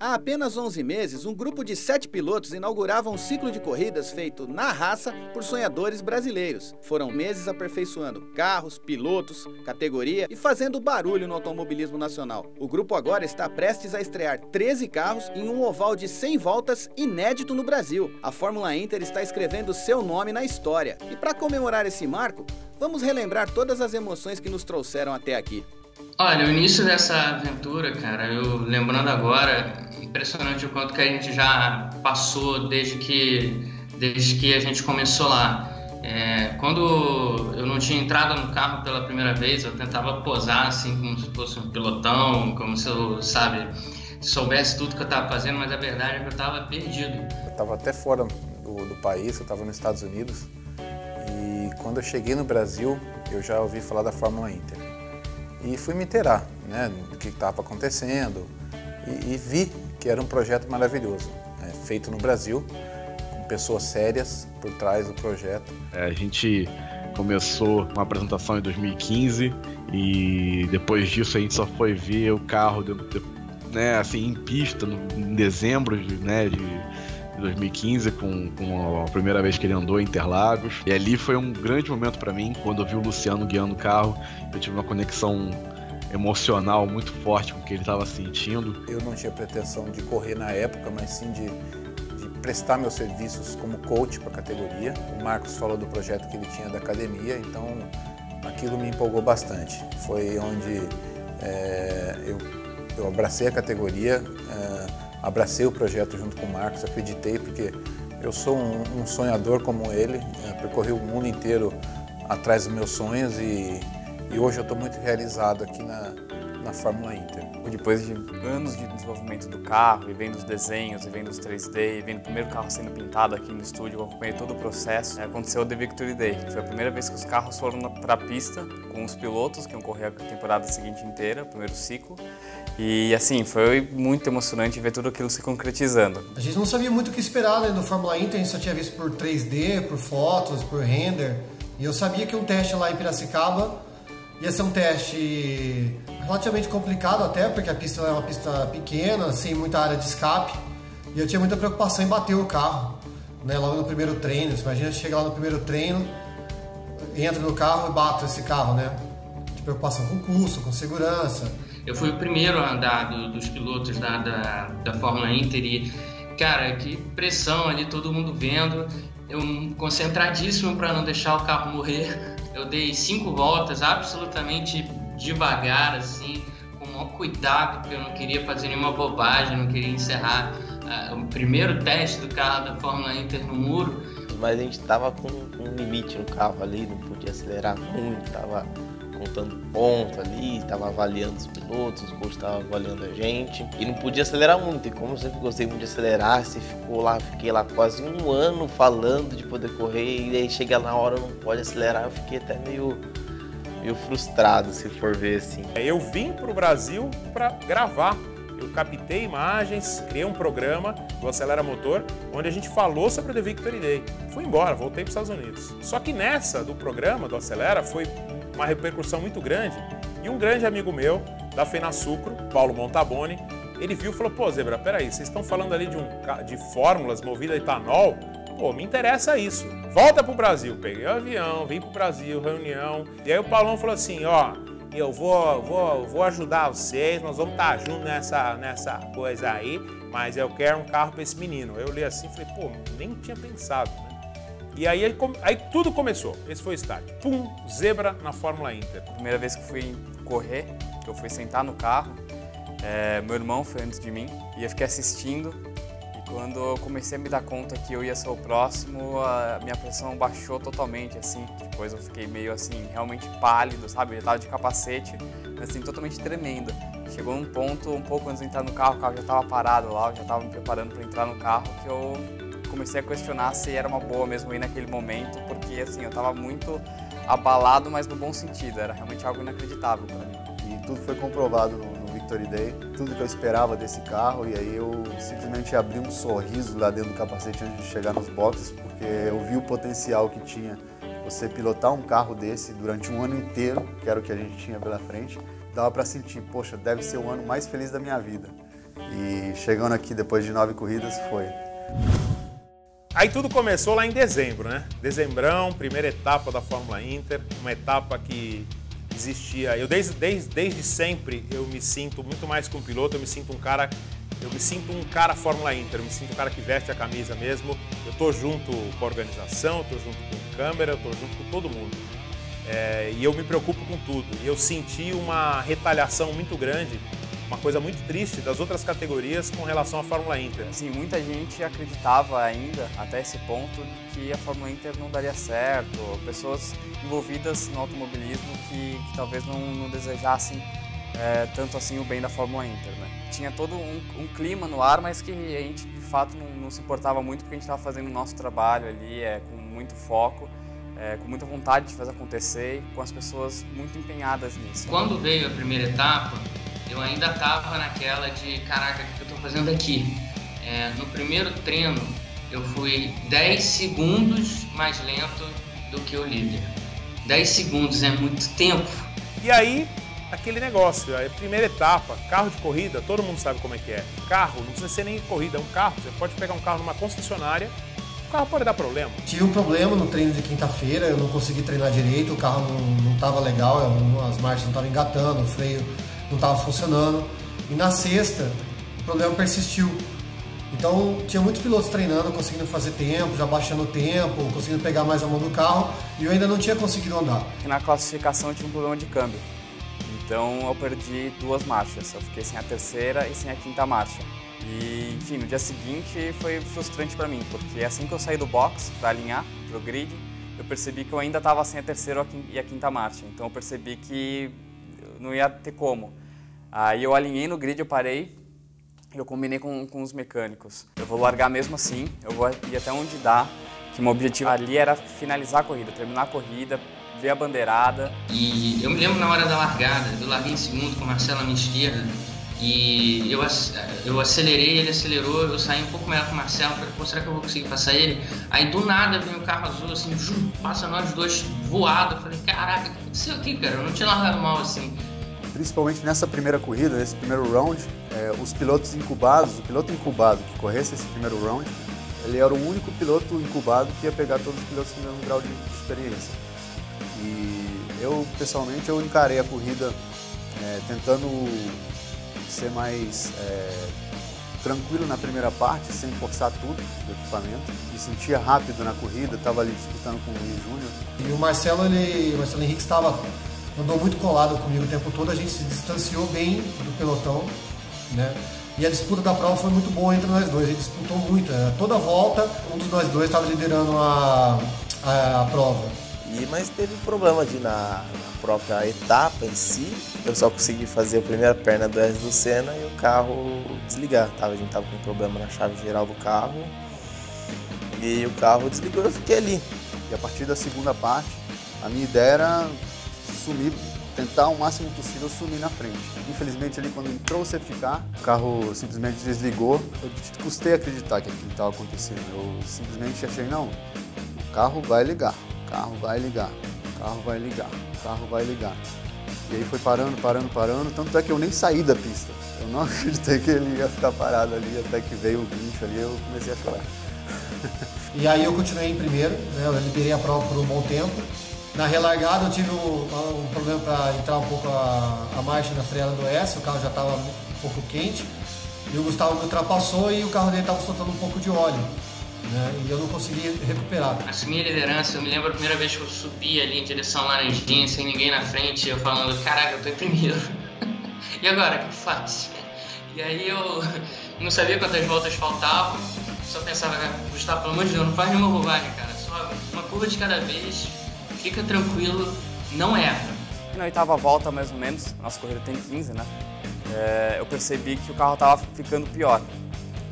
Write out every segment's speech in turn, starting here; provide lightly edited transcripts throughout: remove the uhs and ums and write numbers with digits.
Há apenas 11 meses, um grupo de 7 pilotos inaugurava um ciclo de corridas feito na raça por sonhadores brasileiros. Foram meses aperfeiçoando carros, pilotos, categoria e fazendo barulho no automobilismo nacional. O grupo agora está prestes a estrear 13 carros em um oval de 100 voltas inédito no Brasil. A Fórmula Inter está escrevendo seu nome na história. E para comemorar esse marco, vamos relembrar todas as emoções que nos trouxeram até aqui. Olha, o início dessa aventura, cara, eu lembrando agora, impressionante o quanto que a gente já passou desde que a gente começou lá. Quando eu não tinha entrado no carro pela primeira vez, eu tentava posar assim como se fosse um pilotão, como se eu, soubesse tudo que eu estava fazendo, mas a verdade é que eu estava perdido. Eu estava até fora do país, eu estava nos Estados Unidos, e quando eu cheguei no Brasil, eu já ouvi falar da Fórmula Inter. E fui me inteirar, né, do que estava acontecendo e vi que era um projeto maravilhoso, feito no Brasil, com pessoas sérias por trás do projeto. A gente começou uma apresentação em 2015 e depois disso a gente só foi ver o carro né, assim, em pista em dezembro de 2015, com a primeira vez que ele andou em Interlagos. E ali foi um grande momento para mim, quando eu vi o Luciano guiando o carro. Eu tive uma conexão emocional muito forte com o que ele estava sentindo. Eu não tinha pretensão de correr na época, mas sim de prestar meus serviços como coach para a categoria. O Marcos falou do projeto que ele tinha da academia, então aquilo me empolgou bastante. Foi onde eu abracei a categoria, abracei o projeto junto com o Marcos, acreditei, porque eu sou um sonhador como ele, percorri o mundo inteiro atrás dos meus sonhos e hoje eu estou muito realizado aqui na Fórmula Inter. Depois de anos de desenvolvimento do carro, e vendo os desenhos, e vendo os 3D, e vendo o primeiro carro sendo pintado aqui no estúdio, eu acompanhei todo o processo. Aconteceu o The Victory Day. Foi a primeira vez que os carros foram para a pista com os pilotos, que iam correr a temporada seguinte inteira, o primeiro ciclo. E assim, foi muito emocionante ver tudo aquilo se concretizando. A gente não sabia muito o que esperar, né, do Fórmula Inter, a gente só tinha visto por 3D, por fotos, por render. E eu sabia que um teste lá em Piracicaba ia ser um teste relativamente complicado até, porque a pista é uma pista pequena, sem muita área de escape. E eu tinha muita preocupação em bater o carro, né, logo no primeiro treino. Você imagina, chega lá no primeiro treino, entra no carro e bate esse carro, né? De preocupação com custo, com segurança. Eu fui o primeiro a andar dos pilotos da Fórmula Inter e, cara, que pressão ali, todo mundo vendo. Eu concentradíssimo para não deixar o carro morrer. Eu dei 5 voltas absolutamente devagar, assim, com o maior cuidado, porque eu não queria fazer nenhuma bobagem, não queria encerrar o primeiro teste do carro da Fórmula Inter no muro. Mas a gente tava com um limite no carro ali, não podia acelerar muito, tava contando ponto ali, tava avaliando os pilotos, os coaches estavam avaliando a gente e não podia acelerar muito. E como eu sempre gostei muito de acelerar, fiquei lá quase um ano falando de poder correr e aí chega na hora não pode acelerar, eu fiquei até meio frustrado, se for ver assim. Eu vim para o Brasil para gravar. Eu captei imagens, criei um programa do Acelera Motor, onde a gente falou sobre o The Victory Day. Fui embora, voltei para os Estados Unidos. Só que nessa do programa do Acelera foi uma repercussão muito grande e um grande amigo meu, da Fenasucro, Paulo Montaboni, ele viu e falou: pô, Zebra, peraí, vocês estão falando ali de fórmulas movidas a etanol? Pô, me interessa isso. Volta pro Brasil. Peguei o avião, vim pro Brasil, reunião. E aí o Paulão falou assim: ó, eu vou ajudar vocês, nós vamos estar juntos nessa coisa aí, mas eu quero um carro para esse menino. Eu olhei assim e falei: pô, nem tinha pensado, né? E aí tudo começou. Esse foi o start. Pum, Zebra na Fórmula Inter. Primeira vez que fui correr, que eu fui sentar no carro, meu irmão foi antes de mim e eu fiquei assistindo. E quando eu comecei a me dar conta que eu ia ser o próximo, a minha pressão baixou totalmente, assim. Depois eu fiquei meio assim, realmente pálido, sabe? Eu tava de capacete, assim, totalmente tremendo. Chegou um ponto, um pouco antes de entrar no carro, o carro já estava parado lá, eu já estava me preparando para entrar no carro, que eu comecei a questionar se era uma boa mesmo ir naquele momento, porque assim, eu estava muito abalado, mas no bom sentido, era realmente algo inacreditável para mim. E tudo foi comprovado no Victory Day, tudo que eu esperava desse carro, e aí eu simplesmente abri um sorriso lá dentro do capacete antes de chegar nos boxes, porque eu vi o potencial que tinha você pilotar um carro desse durante um ano inteiro, que era o que a gente tinha pela frente. Dava para sentir, poxa, deve ser o ano mais feliz da minha vida. E chegando aqui depois de 9 corridas, foi. Aí tudo começou lá em dezembro, né? Dezembrão, primeira etapa da Fórmula Inter, uma etapa que existia. Eu desde sempre eu me sinto muito mais que um piloto, eu me sinto um cara Fórmula Inter, eu me sinto um cara que veste a camisa mesmo. Eu tô junto com a organização, eu tô junto com a câmera, eu tô junto com todo mundo. E eu me preocupo com tudo. E eu senti uma retaliação muito grande, uma coisa muito triste das outras categorias com relação à Fórmula Inter. Assim, muita gente acreditava ainda, até esse ponto, que a Fórmula Inter não daria certo. Pessoas envolvidas no automobilismo que talvez não desejassem tanto assim o bem da Fórmula Inter, né? Tinha todo um clima no ar, mas que a gente de fato não se importava muito, porque a gente estava fazendo o nosso trabalho ali com muito foco, com muita vontade de fazer acontecer e com as pessoas muito empenhadas nisso. Quando veio a primeira etapa, eu ainda estava naquela de, caraca, o que eu estou fazendo aqui? No primeiro treino, eu fui 10 segundos mais lento do que o líder. 10 segundos é muito tempo. E aí, aquele negócio, a primeira etapa, carro de corrida, todo mundo sabe como é que é. Carro, não precisa ser nem corrida, é um carro. Você pode pegar um carro numa concessionária, o carro pode dar problema. Tive um problema no treino de quinta-feira, eu não consegui treinar direito, o carro não estava legal, as marchas não estavam engatando, o freio não estava funcionando. E na sexta, o problema persistiu. Então, tinha muitos pilotos treinando, conseguindo fazer tempo, já baixando o tempo, conseguindo pegar mais a mão do carro, e eu ainda não tinha conseguido andar. Na classificação, eu tive um problema de câmbio. Então, eu perdi 2 marchas. Eu fiquei sem a terceira e sem a quinta marcha. E, enfim, no dia seguinte foi frustrante para mim, porque assim que eu saí do box para alinhar pro grid, eu percebi que eu ainda estava sem a terceira e a quinta marcha. Então, eu percebi que não ia ter como. Aí eu alinhei no grid, eu parei, eu combinei com os mecânicos. Eu vou largar mesmo assim, eu vou ir até onde dá, que o meu objetivo ali era finalizar a corrida, terminar a corrida, ver a bandeirada. E eu me lembro na hora da largada, eu larguei em segundo com o Marcelo à minha esquerda, e eu acelerei, ele acelerou, eu saí um pouco melhor com o Marcelo, falei, pô, será que eu vou conseguir passar ele? Aí do nada vem o carro azul, assim, passa nós dois voado, eu falei, caraca, o que aconteceu aqui, cara? Eu não tinha largado mal assim. Principalmente nessa primeira corrida, nesse primeiro round, os pilotos incubados, o piloto incubado que corresse esse primeiro round, ele era o único piloto incubado que ia pegar todos os pilotos com o mesmo grau de experiência. E eu, pessoalmente, eu encarei a corrida tentando ser mais tranquilo na primeira parte, sem forçar tudo do equipamento. Me sentia rápido na corrida, estava ali disputando com o Luiz Júnior. E o Marcelo Henrique andou muito colado comigo o tempo todo, a gente se distanciou bem do pelotão, né? E a disputa da prova foi muito boa entre nós dois, a gente disputou muito. Toda volta, um dos nós dois estava liderando a prova. Mas teve problema na própria etapa em si. Eu só consegui fazer a primeira perna do S do Senna e o carro desligar. A gente estava com um problema na chave geral do carro e o carro desligou e eu fiquei ali. E a partir da segunda parte, a minha ideia era sumir, tentar o máximo possível sumir na frente. Infelizmente, ali quando entrou o safety car, o carro simplesmente desligou. Eu custei acreditar que aquilo estava acontecendo. Eu simplesmente achei, não, o carro vai ligar. O carro vai ligar, o carro vai ligar, o carro vai ligar. E aí foi parando, tanto é que eu nem saí da pista. Eu não acreditei que ele ia ficar parado ali, até que veio o guincho ali, eu comecei a chorar. E aí eu continuei em primeiro, né? Eu liderei a prova por um bom tempo. Na relargada eu tive um problema para entrar um pouco a marcha na freada do S, o carro já estava um pouco quente. E o Gustavo me ultrapassou e o carro dele estava soltando um pouco de óleo. Né? E eu não consegui recuperar. Assumi a liderança, eu me lembro a primeira vez que eu subi ali em direção à Laranjinha, sem ninguém na frente, eu falando, caraca, eu tô em primeiro. E agora, o que eu faço? E aí eu não sabia quantas voltas faltavam, só pensava, Gustavo, pelo amor de Deus, não faz nenhuma bobagem, cara, só uma curva de cada vez, fica tranquilo, não erra. Na 8ª volta, mais ou menos, nossa corrida tem 15, né? Eu percebi que o carro estava ficando pior.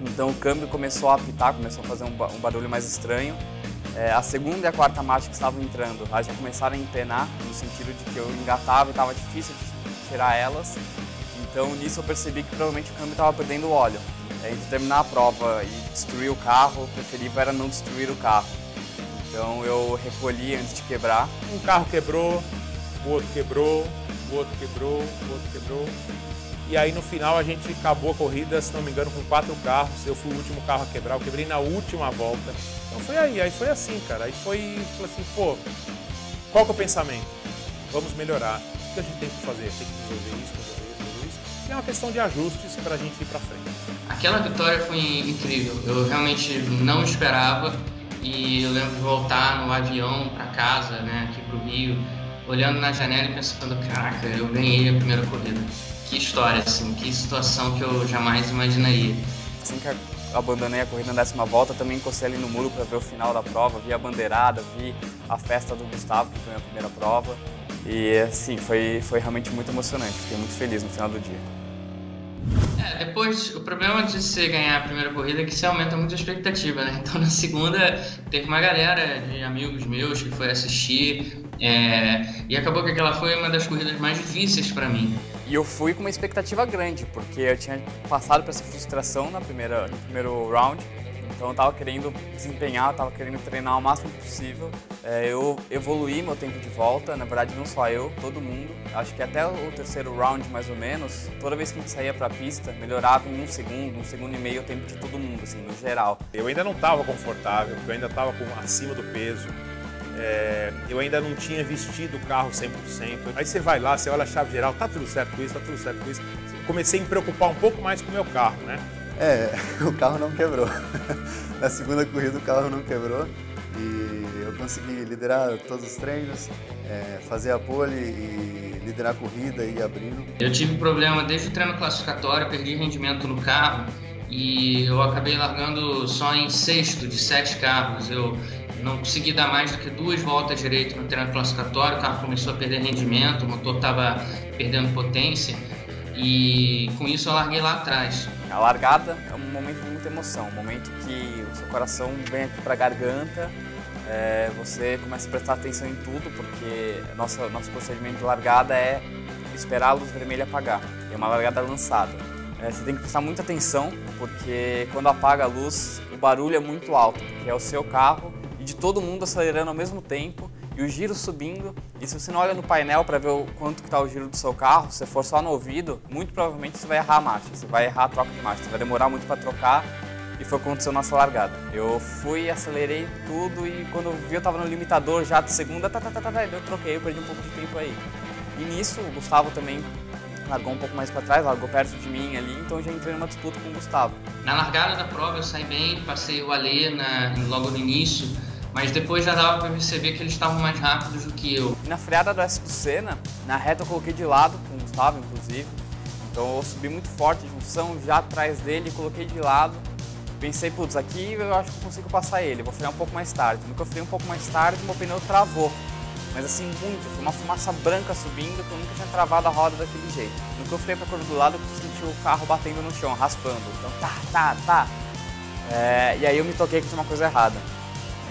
Então o câmbio começou a apitar, começou a fazer um barulho mais estranho. A segunda e a quarta marcha que estavam entrando, elas já começaram a empenar, no sentido de que eu engatava e estava difícil de tirar elas. Então nisso eu percebi que provavelmente o câmbio estava perdendo óleo. Entre terminar a prova e destruir o carro, o preferível era não destruir o carro. Então eu recolhi antes de quebrar. Um carro quebrou, o outro quebrou, o outro quebrou, o outro quebrou. E aí no final a gente acabou a corrida, se não me engano, com 4 carros. Eu fui o último carro a quebrar, eu quebrei na última volta. Então foi aí foi assim, cara. Aí falei assim, pô, qual que é o pensamento? Vamos melhorar. O que a gente tem que fazer? Tem que resolver isso. E é uma questão de ajustes pra gente ir pra frente. Aquela vitória foi incrível. Eu realmente não esperava. E eu lembro de voltar no avião pra casa, né, aqui pro Rio, olhando na janela e pensando, caraca, eu ganhei a primeira corrida. Que história, assim, que situação que eu jamais imaginaria. Assim que eu abandonei a corrida na 10ª volta, também encostei ali no muro para ver o final da prova, vi a bandeirada, vi a festa do Gustavo, que foi a minha primeira prova. E assim, foi realmente muito emocionante, fiquei muito feliz no final do dia. Depois, o problema de você ganhar a primeira corrida é que você aumenta muito a expectativa, né? Então, na segunda, teve uma galera de amigos meus que foi assistir, e acabou que aquela foi uma das corridas mais difíceis para mim. E eu fui com uma expectativa grande, porque eu tinha passado por essa frustração no primeiro round, então eu tava querendo desempenhar, tava querendo treinar o máximo possível. Eu evoluí meu tempo de volta, na verdade não só eu, todo mundo. Acho que até o terceiro round, mais ou menos, toda vez que a gente saía pra pista, melhorava em 1 segundo, 1 segundo e meio o tempo de todo mundo, assim, no geral. Eu ainda não estava confortável, porque eu ainda estava acima do peso. Eu ainda não tinha vestido o carro 100%. Aí você vai lá, você olha a chave geral, tá tudo certo com isso, tá tudo certo com isso. Comecei a me preocupar um pouco mais com o meu carro, né? O carro não quebrou. Na segunda corrida o carro não quebrou e eu consegui liderar todos os treinos, fazer a pole e liderar a corrida e ir abrindo. Eu tive problema desde o treino classificatório, perdi rendimento no carro e eu acabei largando só em 6º de 7 carros. Eu não consegui dar mais do que 2 voltas direito no treino classificatório, o carro começou a perder rendimento, o motor estava perdendo potência e com isso eu larguei lá atrás. A largada é um momento de muita emoção, um momento que o seu coração vem aqui para a garganta, você começa a prestar atenção em tudo, porque nosso procedimento de largada é esperar a luz vermelha apagar, é uma largada lançada. Você tem que prestar muita atenção, porque quando apaga a luz, o barulho é muito alto, porque é o seu carro e de todo mundo acelerando ao mesmo tempo, e o giro subindo, e se você não olha no painel para ver o quanto que está o giro do seu carro, se for só no ouvido, muito provavelmente você vai errar a marcha, você vai errar a troca de marcha, você vai demorar muito para trocar, e foi o que aconteceu nessa largada. Eu fui, acelerei tudo, e quando eu vi eu estava no limitador já de segunda, eu troquei, eu perdi um pouco de tempo aí. E nisso, o Gustavo também largou um pouco mais para trás, largou perto de mim ali, então eu já entrei numa disputa com o Gustavo. Na largada da prova eu saí bem, passei o Alê logo no início, mas depois já dava para perceber que eles estavam mais rápidos do que eu. Na freada do S do Senna, na reta eu coloquei de lado com o Gustavo, inclusive. Então eu subi muito forte de junção, já atrás dele, coloquei de lado. Pensei, putz, aqui eu acho que eu consigo passar ele, vou frear um pouco mais tarde. No que eu freei um pouco mais tarde, meu pneu travou. Mas assim, muito, foi uma fumaça branca subindo, que eu nunca tinha travado a roda daquele jeito. No que eu freei pra curva do lado, eu senti o carro batendo no chão, raspando. Então, tá. E aí eu me toquei que tinha uma coisa errada.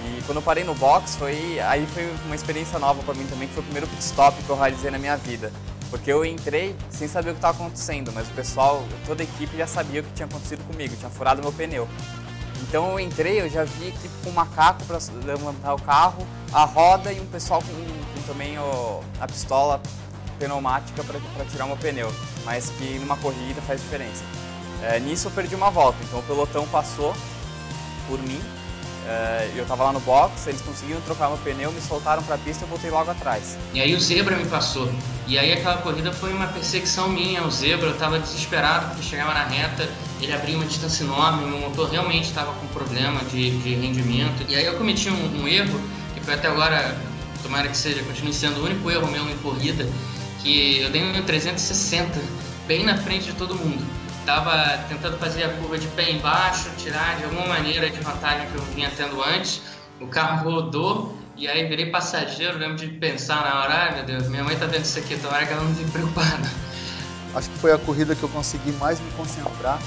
E quando eu parei no box, foi uma experiência nova pra mim também, que foi o primeiro pit stop que eu realizei na minha vida. Porque eu entrei sem saber o que estava acontecendo, mas o pessoal, toda a equipe já sabia o que tinha acontecido comigo, tinha furado meu pneu. Então eu entrei, eu já vi a equipe com um macaco para levantar o carro, a roda e um pessoal com também a pistola pneumática para tirar o meu pneu, mas que numa corrida faz diferença. Nisso eu perdi uma volta, então o pelotão passou por mim, eu estava lá no box, eles conseguiram trocar meu pneu, me soltaram para a pista e eu voltei logo atrás. E aí o Zebra me passou, e aí aquela corrida foi uma perseguição minha, o Zebra, eu estava desesperado porque chegava na reta, ele abria uma distância enorme, meu motor realmente estava com problema de rendimento, e aí eu cometi um erro, que foi até agora, tomara que continue sendo o único erro meu em corrida, que eu dei um 360 bem na frente de todo mundo. Estava tentando fazer a curva de pé embaixo, tirar de alguma maneira de vantagem que eu vinha tendo antes. O carro rodou e aí virei passageiro. Lembro de pensar na hora, ai meu Deus, minha mãe tá vendo isso aqui, tomara que ela não fique preocupada. Acho que foi a corrida que eu consegui mais me concentrar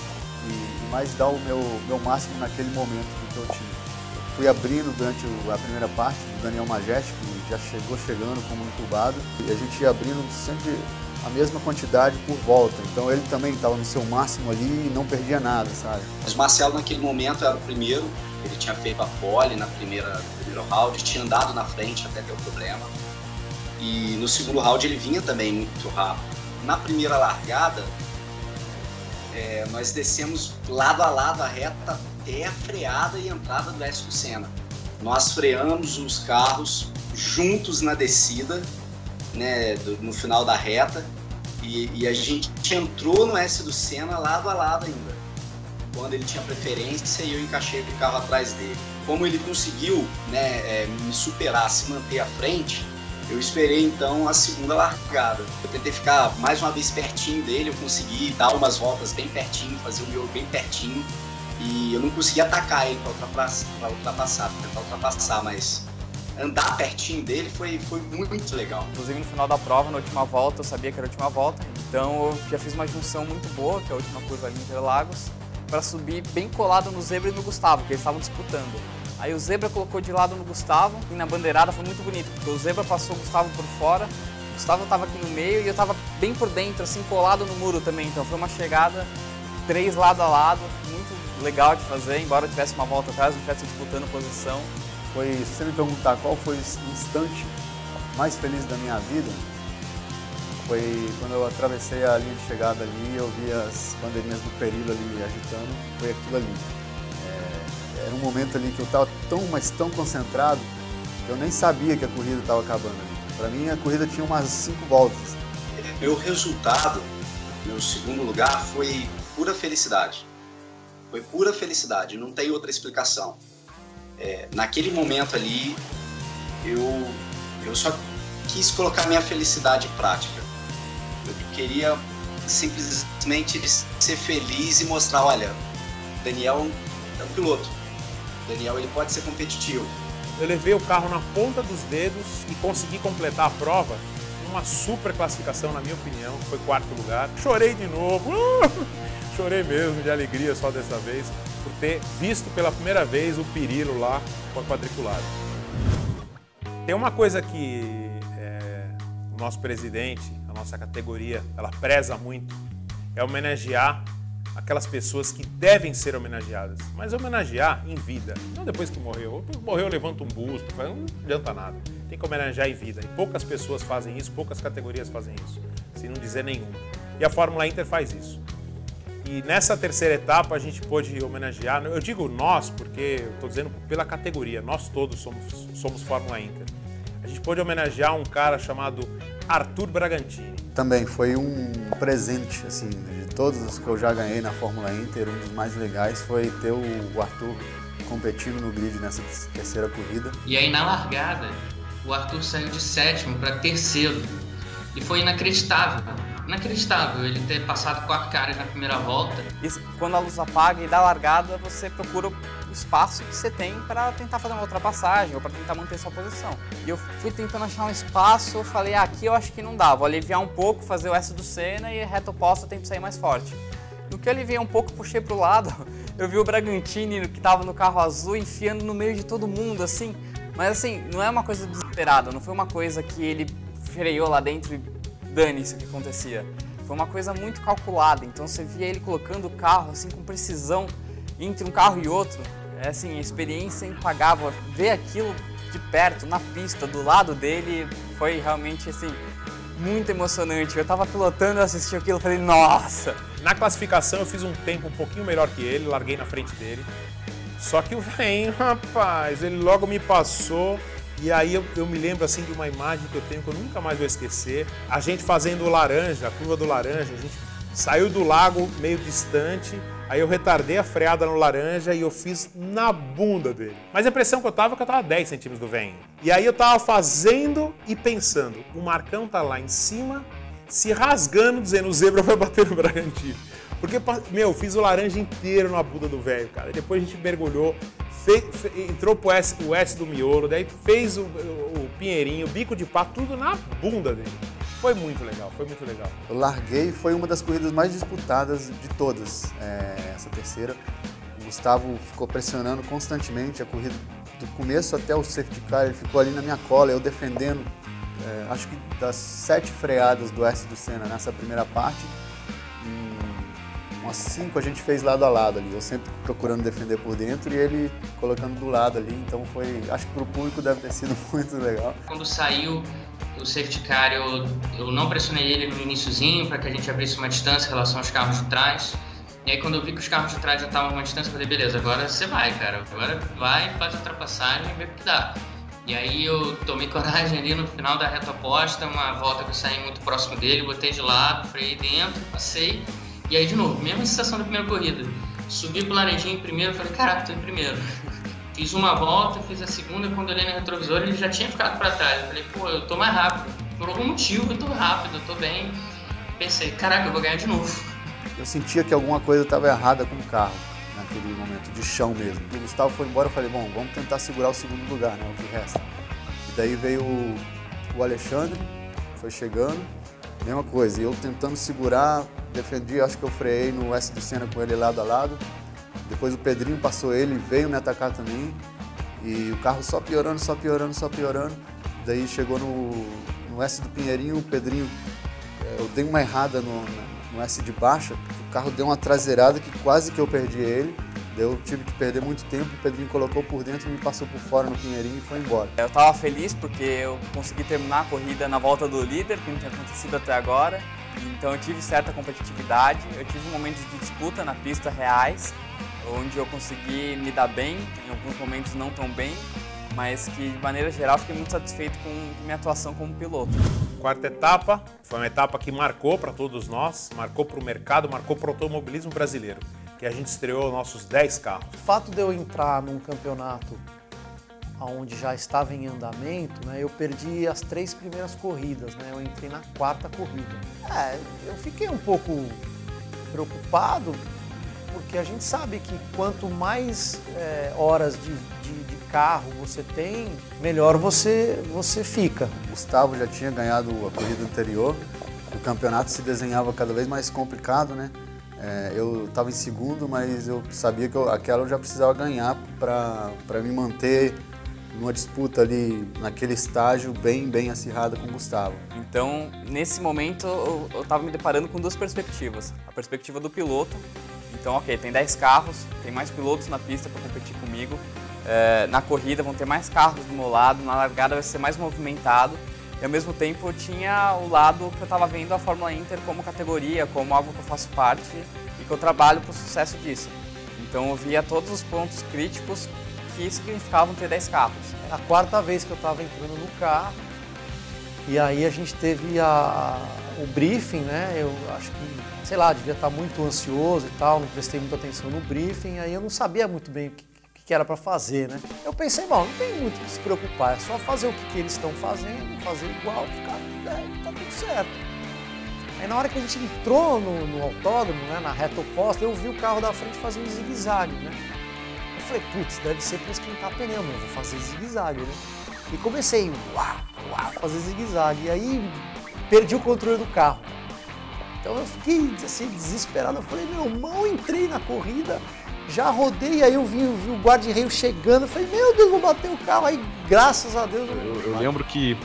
e mais dar o meu máximo naquele momento que eu tive. Eu fui abrindo durante a primeira parte do Daniel Majeste, que já chegando como entubado, e a gente ia abrindo sempre a mesma quantidade por volta, então ele também estava no seu máximo ali e não perdia nada, sabe? Mas o Marcelo naquele momento era o primeiro, ele tinha feito a pole no primeiro round, tinha andado na frente até ter o problema, e no segundo round ele vinha também muito rápido. Na primeira largada, nós descemos lado a lado a reta até a freada e entrada do S do Senna. Nós freamos os carros juntos na descida, né, no final da reta, e a gente entrou no S do Senna lado a lado ainda, quando ele tinha preferência e eu encaixei o carro atrás dele. Como ele conseguiu, né, me superar, se manter à frente, eu esperei então a segunda largada. Eu tentei ficar mais uma vez pertinho dele, eu consegui dar umas voltas bem pertinho, fazer o miolo bem pertinho, e eu não consegui atacar ele para tentar ultrapassar, mas andar pertinho dele foi muito legal. Inclusive no final da prova, na última volta, eu sabia que era a última volta, então eu já fiz uma junção muito boa, que é a última curva ali em Interlagos, para subir bem colado no Zebra e no Gustavo, que eles estavam disputando. Aí o Zebra colocou de lado no Gustavo e na bandeirada foi muito bonito, porque o Zebra passou o Gustavo por fora, o Gustavo estava aqui no meio e eu estava bem por dentro, assim, colado no muro também. Então foi uma chegada 3 lado a lado, muito legal de fazer, embora tivesse uma volta atrás, não estivesse disputando posição. Se você me perguntar qual foi o instante mais feliz da minha vida, foi quando eu atravessei a linha de chegada ali, eu vi as bandeirinhas do Perillo ali agitando, foi aquilo ali. Era um momento ali que eu estava tão concentrado que eu nem sabia que a corrida estava acabando ali. Para mim a corrida tinha umas 5 voltas. Meu resultado, meu segundo lugar, foi pura felicidade. Foi pura felicidade, não tem outra explicação. Naquele momento ali, eu só quis colocar minha felicidade em prática. Eu queria simplesmente ser feliz e mostrar, olha, Daniel é um piloto. Daniel, ele pode ser competitivo. Eu levei o carro na ponta dos dedos e consegui completar a prova numa super classificação, na minha opinião, que foi 4º lugar. Chorei de novo, chorei mesmo de alegria só dessa vez, por ter visto pela primeira vez o Perillo lá com a quadriculada. Tem uma coisa que o nosso presidente, a nossa categoria, ela preza muito, é homenagear aquelas pessoas que devem ser homenageadas, mas homenagear em vida, não depois que morreu. Morreu, levanta um busto, não adianta nada. Tem que homenagear em vida, e poucas pessoas fazem isso, poucas categorias fazem isso, se não dizer nenhuma. E a Fórmula Inter faz isso. E nessa terceira etapa a gente pôde homenagear, eu digo nós, porque eu estou dizendo pela categoria, nós todos somos Fórmula Inter. A gente pôde homenagear um cara chamado Arthur Bragantini. Também foi um presente, assim, de todos os que eu já ganhei na Fórmula Inter, um dos mais legais foi ter o Arthur competindo no grid nessa terceira corrida. E aí na largada, o Arthur saiu de 7º para 3º e foi inacreditável. Inacreditável ele ter passado 4 caras na primeira volta. E quando a luz apaga e dá largada, você procura o espaço que você tem para tentar fazer uma ultrapassagem ou para tentar manter sua posição. E eu fui tentando achar um espaço, eu falei, aqui eu acho que não dá, vou aliviar um pouco, fazer o S do Senna e reta oposta eu tento sair mais forte. No que eu aliviei um pouco, puxei pro lado, eu vi o Bragantini, que estava no carro azul, enfiando no meio de todo mundo, assim. Mas assim, não é uma coisa desesperada, não foi uma coisa que ele freou lá dentro e dane-se o que acontecia. Foi uma coisa muito calculada, então você via ele colocando o carro assim com precisão entre um carro e outro. Assim, a experiência impagável. Ver aquilo de perto, na pista, do lado dele, foi realmente assim, muito emocionante. Eu tava pilotando, eu assisti aquilo e falei, nossa! Na classificação eu fiz um tempo um pouquinho melhor que ele, larguei na frente dele. Só que o velho, rapaz, ele logo me passou. E aí eu me lembro assim de uma imagem que eu tenho que eu nunca mais vou esquecer. A gente fazendo o laranja, a curva do laranja, a gente saiu do lago meio distante, aí eu retardei a freada no laranja e eu fiz na bunda dele. Mas a impressão que eu tava é que eu tava 10 centímetros do velho. E aí eu tava fazendo e pensando, o Marcão tá lá em cima, se rasgando, dizendo o Zebra vai bater no Bragantino. Porque, meu, fiz o laranja inteiro na bunda do velho, cara. Depois a gente mergulhou, entrou pro o S do miolo, daí fez o pinheirinho, o bico de pato, tudo na bunda dele. Foi muito legal, foi muito legal. Eu larguei, foi uma das corridas mais disputadas de todas, essa terceira. O Gustavo ficou pressionando constantemente a corrida, do começo até o safety car, ele ficou ali na minha cola, eu defendendo. Acho que das 7 freadas do S do Senna nessa primeira parte, umas 5 a gente fez lado a lado ali, eu sempre procurando defender por dentro e ele colocando do lado ali, então foi, acho que para o público deve ter sido muito legal. Quando saiu o safety car, eu não pressionei ele no iniciozinho para que a gente abrisse uma distância em relação aos carros de trás. E aí quando eu vi que os carros de trás já estavam numa distância, eu falei, beleza, agora você vai, cara. Agora vai, faz a ultrapassagem e vê o que dá. E aí eu tomei coragem ali no final da reta oposta, uma volta que eu saí muito próximo dele, botei de lado, freiei dentro, passei. E aí de novo, mesma sensação da primeira corrida. Subi pro laranjinha em primeiro, falei, caraca, tô em primeiro. Fiz uma volta, fiz a segunda, quando eu olhei no retrovisor ele já tinha ficado para trás. Eu falei, pô, eu tô mais rápido. Por algum motivo eu tô rápido, eu tô bem. Pensei, caraca, eu vou ganhar de novo. Eu sentia que alguma coisa estava errada com o carro, naquele momento, de chão mesmo. O Gustavo foi embora, eu falei, bom, vamos tentar segurar o segundo lugar, né, o que resta. E daí veio o Alexandre, foi chegando, mesma coisa. E eu tentando segurar, defendi, acho que eu freiei no S do Senna com ele lado a lado. Depois o Pedrinho passou ele, veio me atacar também. E o carro só piorando, só piorando, só piorando. Daí chegou no S do Pinheirinho, o Pedrinho, eu dei uma errada no S de baixa, o carro deu uma traseirada que quase que eu perdi ele. Eu tive que perder muito tempo, o Pedrinho colocou por dentro, me passou por fora no Pinheirinho e foi embora. Eu estava feliz porque eu consegui terminar a corrida na volta do líder, que não tinha acontecido até agora. Então eu tive certa competitividade, eu tive momentos de disputa na pista reais, onde eu consegui me dar bem, em alguns momentos não tão bem, mas que de maneira geral fiquei muito satisfeito com minha atuação como piloto. Quarta etapa, foi uma etapa que marcou para todos nós, marcou para o mercado, marcou para o automobilismo brasileiro, que a gente estreou nossos 10 carros. O fato de eu entrar num campeonato onde já estava em andamento, né, eu perdi as 3 primeiras corridas, né, eu entrei na 4ª corrida. Eu fiquei um pouco preocupado, porque a gente sabe que quanto mais horas de carro você tem, melhor você fica. O Gustavo já tinha ganhado a corrida anterior, o campeonato se desenhava cada vez mais complicado, né? Eu estava em segundo, mas eu sabia que aquela eu já precisava ganhar para me manter numa disputa ali, naquele estágio bem acirrada com o Gustavo. Então, nesse momento, eu estava me deparando com 2 perspectivas. A perspectiva do piloto. Então, ok, tem 10 carros, tem mais pilotos na pista para competir comigo. Na corrida vão ter mais carros do meu lado, na largada vai ser mais movimentado. E ao mesmo tempo eu tinha o lado que eu estava vendo a Fórmula Inter como categoria, como algo que eu faço parte e que eu trabalho para o sucesso disso. Então eu via todos os pontos críticos que significavam ter 10 carros. É a 4ª vez que eu estava entrando no carro e aí a gente teve o briefing, né? Eu acho que, sei lá, devia estar muito ansioso e tal, não prestei muita atenção no briefing, aí eu não sabia muito bem o que era para fazer, né? Eu pensei, bom, não tem muito o que se preocupar, é só fazer o que eles estão fazendo, fazer igual, tá tudo certo. Aí na hora que a gente entrou no autódromo, né, na reta oposta, eu vi o carro da frente fazendo zigue-zague, né? Eu falei, putz, deve ser para esquentar pneu, mas eu vou fazer zigue-zague, né? E comecei, fazer zigue-zague, e aí perdi o controle do carro. Então eu fiquei assim, desesperado, eu falei, mal entrei na corrida, já rodei, aí eu vi o guarda-reio chegando, eu falei, meu Deus, vou bater o carro, aí graças a Deus... Eu lembro que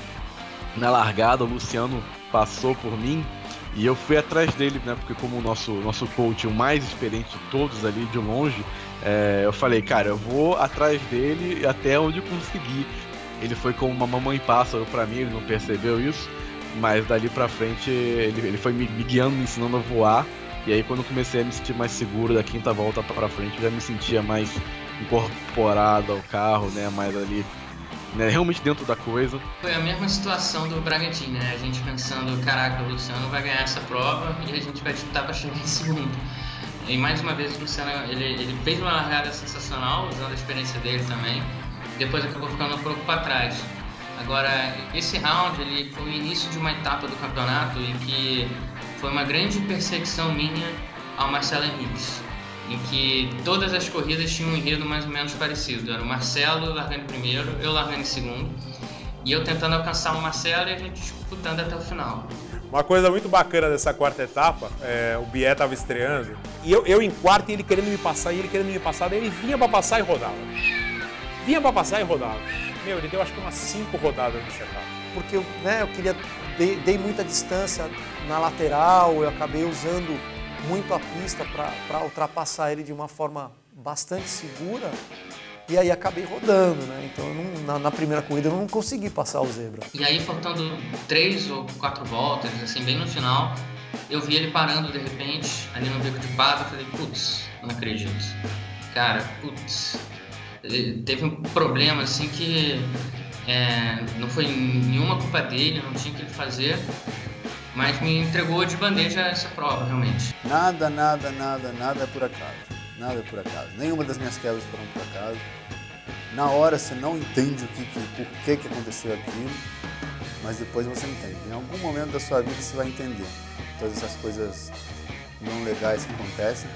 na largada o Luciano passou por mim e eu fui atrás dele, né, porque como o nosso coach, o mais experiente de todos ali, de longe, eu falei, cara, eu vou atrás dele até onde eu conseguir. Ele foi como uma mamãe pássaro pra mim, ele não percebeu isso, mas dali pra frente ele foi me guiando, me ensinando a voar. E aí quando eu comecei a me sentir mais seguro da 5ª volta pra frente, eu já me sentia mais incorporado ao carro, né, mais ali, né, realmente dentro da coisa. Foi a mesma situação do Bragantino, né, a gente pensando, caraca, o Luciano vai ganhar essa prova e a gente vai disputar pra chegar em segundo. E mais uma vez o Luciano, ele fez uma largada sensacional, usando a experiência dele também, depois acabou ficando um pouco pra trás. Agora, esse round, ele foi o início de uma etapa do campeonato em que foi uma grande perseguição minha ao Marcelo Henriques, em que todas as corridas tinham um enredo mais ou menos parecido. Era o Marcelo largando em primeiro, eu largando em segundo, e eu tentando alcançar o Marcelo e a gente disputando até o final. Uma coisa muito bacana dessa 4ª etapa, o Bié estava estreando, e eu em quarto e ele querendo me passar, daí ele vinha para passar e rodava. Meu, ele deu acho que umas 5 rodadas nessa etapa. Porque eu dei muita distância na lateral, eu acabei usando muito a pista para ultrapassar ele de uma forma bastante segura e aí acabei rodando, né? Então na primeira corrida eu não consegui passar o Zebra. E aí faltando 3 ou 4 voltas, assim, bem no final, Eu vi ele parando de repente, ali no beco de Pava, eu falei, putz, não acredito. Cara, putz, ele teve um problema assim que não foi nenhuma culpa dele, não tinha o que ele fazer, mas me entregou de bandeja essa prova, realmente. Nada é por acaso. Nada é por acaso. Nenhuma das minhas quebras foram por acaso. Na hora você não entende por que aconteceu aquilo, mas depois você entende. Em algum momento da sua vida você vai entender todas essas coisas não legais que acontecem.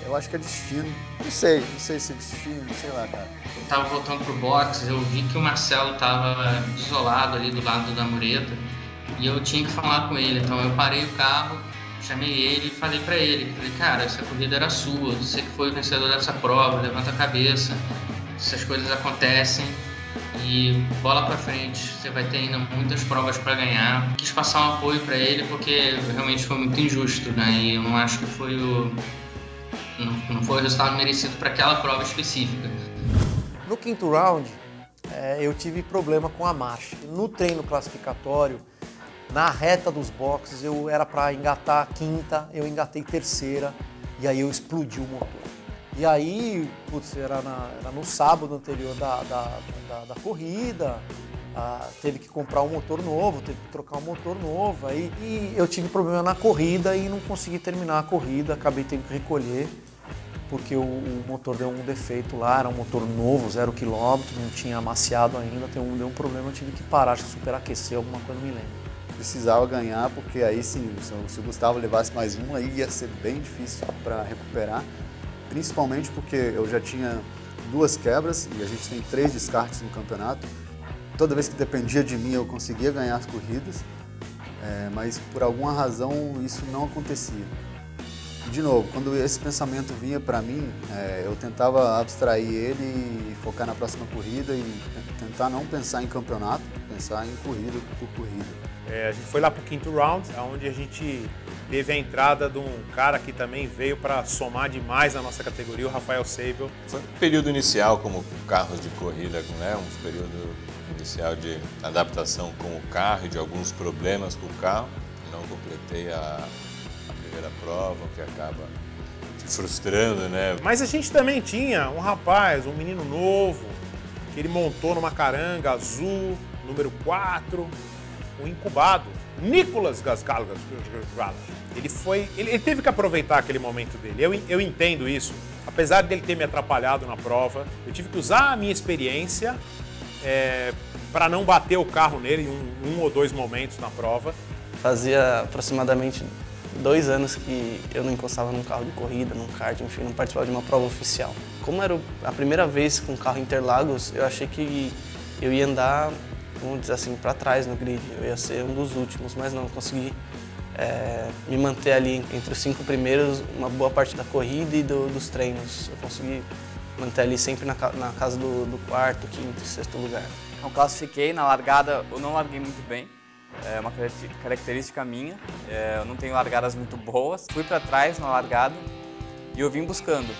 Eu acho que é destino. Não sei se é destino, sei lá, cara. Eu tava voltando pro box, eu vi que o Marcelo tava isolado ali do lado da mureta e eu tinha que falar com ele. Então eu parei o carro, chamei ele e falei pra ele. Falei, cara, essa corrida era sua, você que foi o vencedor dessa prova, levanta a cabeça, essas coisas acontecem. E bola pra frente, você vai ter ainda muitas provas para ganhar. Quis passar um apoio para ele porque realmente foi muito injusto, né? E eu não acho que não foi o resultado merecido para aquela prova específica. No quinto round, eu tive problema com a marcha. No treino classificatório, na reta dos boxes, eu era para engatar a quinta, eu engatei terceira e aí eu explodi o motor. E aí, putz, era no sábado anterior da corrida, teve que comprar um motor novo, teve que trocar um motor novo, aí, e eu tive problema na corrida e não consegui terminar a corrida, acabei tendo que recolher, porque o motor deu um defeito lá, era um motor novo, 0 km, não tinha amaciado ainda, deu um problema, eu tive que parar, acho que superaquecer, alguma coisa, não me lembro. Precisava ganhar, porque aí sim, se o Gustavo levasse mais um, aí ia ser bem difícil para recuperar. Principalmente porque eu já tinha 2 quebras e a gente tem 3 descartes no campeonato. Toda vez que dependia de mim eu conseguia ganhar as corridas, mas por alguma razão isso não acontecia. De novo, quando esse pensamento vinha para mim, eu tentava abstrair ele e focar na próxima corrida e tentar não pensar em campeonato, pensar em corrida por corrida. A gente foi lá pro quinto round, onde a gente teve a entrada de um cara que também veio para somar demais na nossa categoria, o Rafael Seibel. Foi um período inicial como carros de corrida, né? Um período inicial de adaptação com o carro e de alguns problemas com o carro. Não completei a primeira prova, o que acaba te frustrando, né? Mas a gente também tinha um rapaz, um menino novo, que ele montou numa caranga azul, número 4, um incubado, Nicolas Gasgalgas. Ele teve que aproveitar aquele momento dele. Eu entendo isso. Apesar dele ter me atrapalhado na prova, eu tive que usar a minha experiência para não bater o carro nele em um ou 2 momentos na prova. Fazia aproximadamente 2 anos que eu não encostava num carro de corrida, num kart, enfim, não participava de uma prova oficial. Como era a primeira vez com o carro Interlagos, eu achei que eu ia andar, vamos dizer assim, para trás no grid. Eu ia ser um dos últimos, mas não, eu consegui me manter ali entre os 5 primeiros uma boa parte da corrida e dos treinos. Eu consegui manter ali sempre na casa do 4º, 5º e 6º lugar. Eu classifiquei na largada, eu não larguei muito bem, é uma característica minha, eu não tenho largadas muito boas. Fui para trás na largada e eu vim buscando.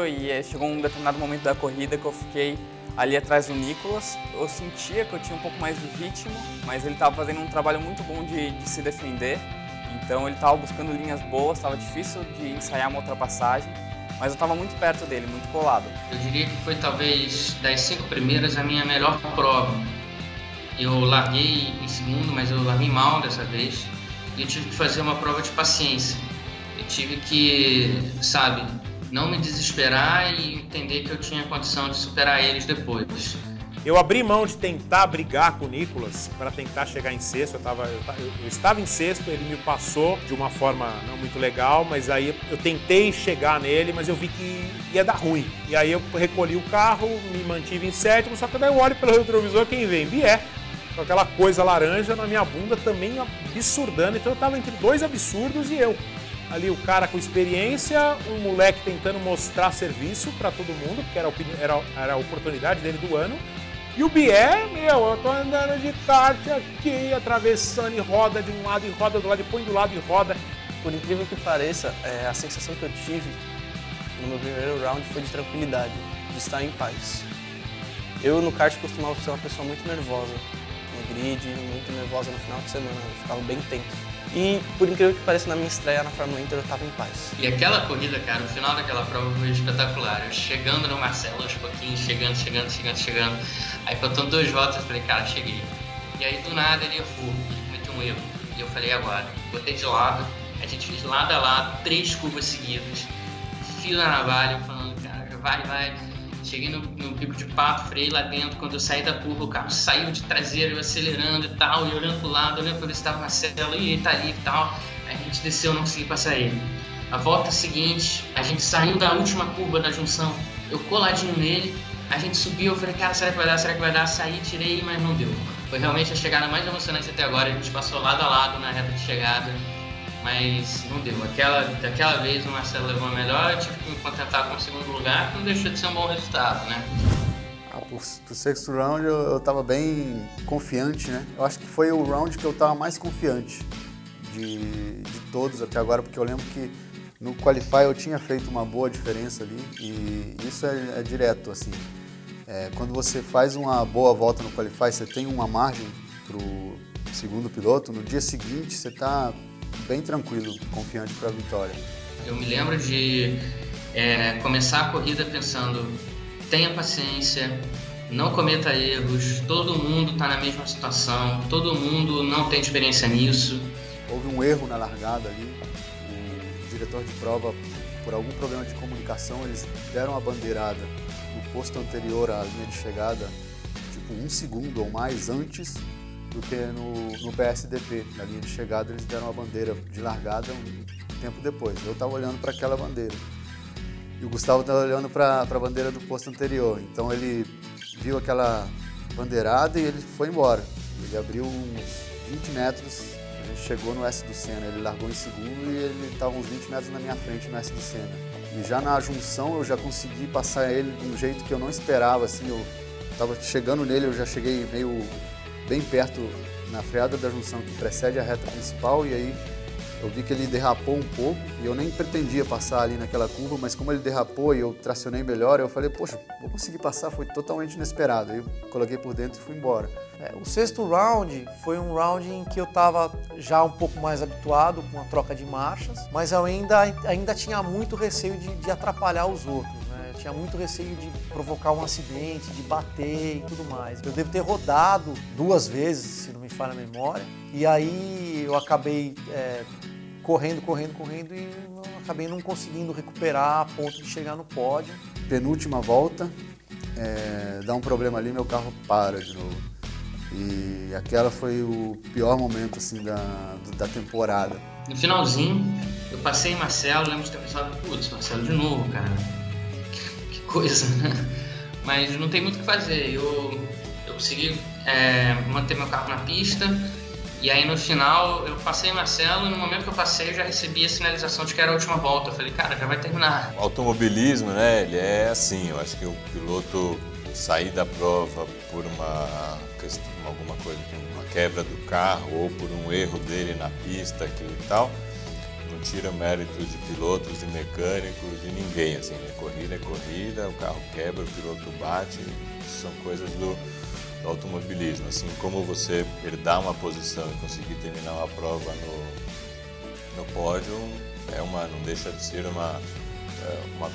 E chegou um determinado momento da corrida que eu fiquei ali atrás do Nicolas. Eu sentia que eu tinha um pouco mais de ritmo, mas ele estava fazendo um trabalho muito bom de se defender. Então ele estava buscando linhas boas, estava difícil de ensaiar uma ultrapassagem, mas eu estava muito perto dele, muito colado. Eu diria que foi talvez das 5 primeiras a minha melhor prova. Eu larguei em segundo, mas eu larguei mal dessa vez. E eu tive que fazer uma prova de paciência. Eu tive que, não me desesperar e entender que eu tinha condição de superar eles depois. Eu abri mão de tentar brigar com o Nicolas para tentar chegar em sexto. Eu estava em sexto, ele me passou de uma forma não muito legal, mas aí eu tentei chegar nele, mas eu vi que ia dar ruim. E aí eu recolhi o carro, me mantive em 7º, só que daí eu olho pelo retrovisor, quem vem? Bié, com aquela coisa laranja na minha bunda também absurdando. Então eu estava entre 2 absurdos e eu. Ali o cara com experiência, um moleque tentando mostrar serviço para todo mundo, porque era a oportunidade dele do ano. E o Bié, eu tô andando de kart aqui, atravessando e roda de um lado e roda do lado, e põe do lado e roda. Por incrível que pareça, a sensação que eu tive no meu primeiro round foi de tranquilidade, de estar em paz. Eu no kart costumava ser uma pessoa muito nervosa no grid, muito nervosa no final de semana, eu ficava bem tenso. E, por incrível que pareça, na minha estreia na Fórmula Inter eu tava em paz. E aquela corrida, cara, o final daquela prova foi espetacular. Eu chegando no Marcelo aos pouquinhos, chegando. Aí faltando 2 voltas, eu falei, cara, cheguei. E aí do nada ele errou, ele cometeu um erro. E eu falei, agora, botei de lado, a gente fez lado a lado, 3 curvas seguidas, fio na navalha, falando, cara, vai. Cheguei no pico de pato, freiei lá dentro. Quando eu saí da curva, o carro saiu de traseiro, eu acelerando e tal, e olhando pro lado, olhando pra ver se tava o Marcelo, e ele tá ali e tal. Aí a gente desceu, não consegui passar ele. A volta seguinte, a gente saiu da última curva da junção, eu coladinho nele, a gente subiu, eu falei, cara, será que vai dar? Saí, tirei, mas não deu. Foi realmente a chegada mais emocionante até agora, a gente passou lado a lado na reta de chegada, mas não deu. Daquela vez o Marcelo levou a melhor, eu tive que me contentar com o 2º lugar, que não deixou de ser um bom resultado, né? Pro 6º round eu tava bem confiante, né? Eu acho que foi o round que eu tava mais confiante de todos até agora, porque eu lembro que no Qualify eu tinha feito uma boa diferença ali, e isso é direto, assim. Quando você faz uma boa volta no Qualify, você tem uma margem pro 2º piloto, no dia seguinte você tá bem tranquilo, confiante para a vitória. Eu me lembro de começar a corrida pensando, tenha paciência, não cometa erros, todo mundo está na mesma situação, todo mundo não tem experiência nisso. Houve um erro na largada ali, o diretor de prova, por algum problema de comunicação, eles deram a bandeirada no posto anterior à linha de chegada, tipo 1 segundo ou mais antes do que no PSDP, na linha de chegada eles deram a bandeira de largada um tempo depois. Eu estava olhando para aquela bandeira e o Gustavo estava olhando para a bandeira do posto anterior. Então ele viu aquela bandeirada e ele foi embora. Ele abriu uns 20 metros, a gente chegou no S do Senna, ele largou em 2º e ele estava uns 20 metros na minha frente no S do Senna. E já na junção eu já consegui passar ele de um jeito que eu não esperava, assim, eu estava chegando nele, eu já cheguei bem perto na freada da junção que precede a reta principal, e aí eu vi que ele derrapou um pouco e eu nem pretendia passar ali naquela curva, mas como ele derrapou e eu tracionei melhor, eu falei, poxa, vou conseguir passar, foi totalmente inesperado. Aí eu coloquei por dentro e fui embora. O 6º round foi um round em que eu estava já um pouco mais habituado com a troca de marchas, mas eu ainda tinha muito receio de atrapalhar os outros. Eu tinha muito receio de provocar um acidente, de bater e tudo mais. Eu devo ter rodado 2 vezes, se não me falha a memória, e aí eu acabei correndo e acabei não conseguindo recuperar a ponto de chegar no pódio. Penúltima volta, dá um problema ali, meu carro para de novo. E aquela foi o pior momento assim, da temporada. No finalzinho, eu passei em Marcelo, lembro de ter pensado, putz, Marcelo de novo, cara. Que coisa, né? Mas não tem muito o que fazer. Eu consegui manter meu carro na pista. E aí no final eu passei em Marcelo e no momento que eu passei eu já recebi a sinalização de que era a última volta. Eu falei, cara, já vai terminar. O automobilismo, né, ele é assim, eu acho que o piloto sair da prova por alguma coisa, uma quebra do carro ou por um erro dele na pista, aquilo e tal, não tira mérito de pilotos, de mecânicos, de ninguém, assim, é corrida, o carro quebra, o piloto bate, são coisas do automobilismo, assim como você herdar uma posição e conseguir terminar uma prova no pódio, não deixa de ser uma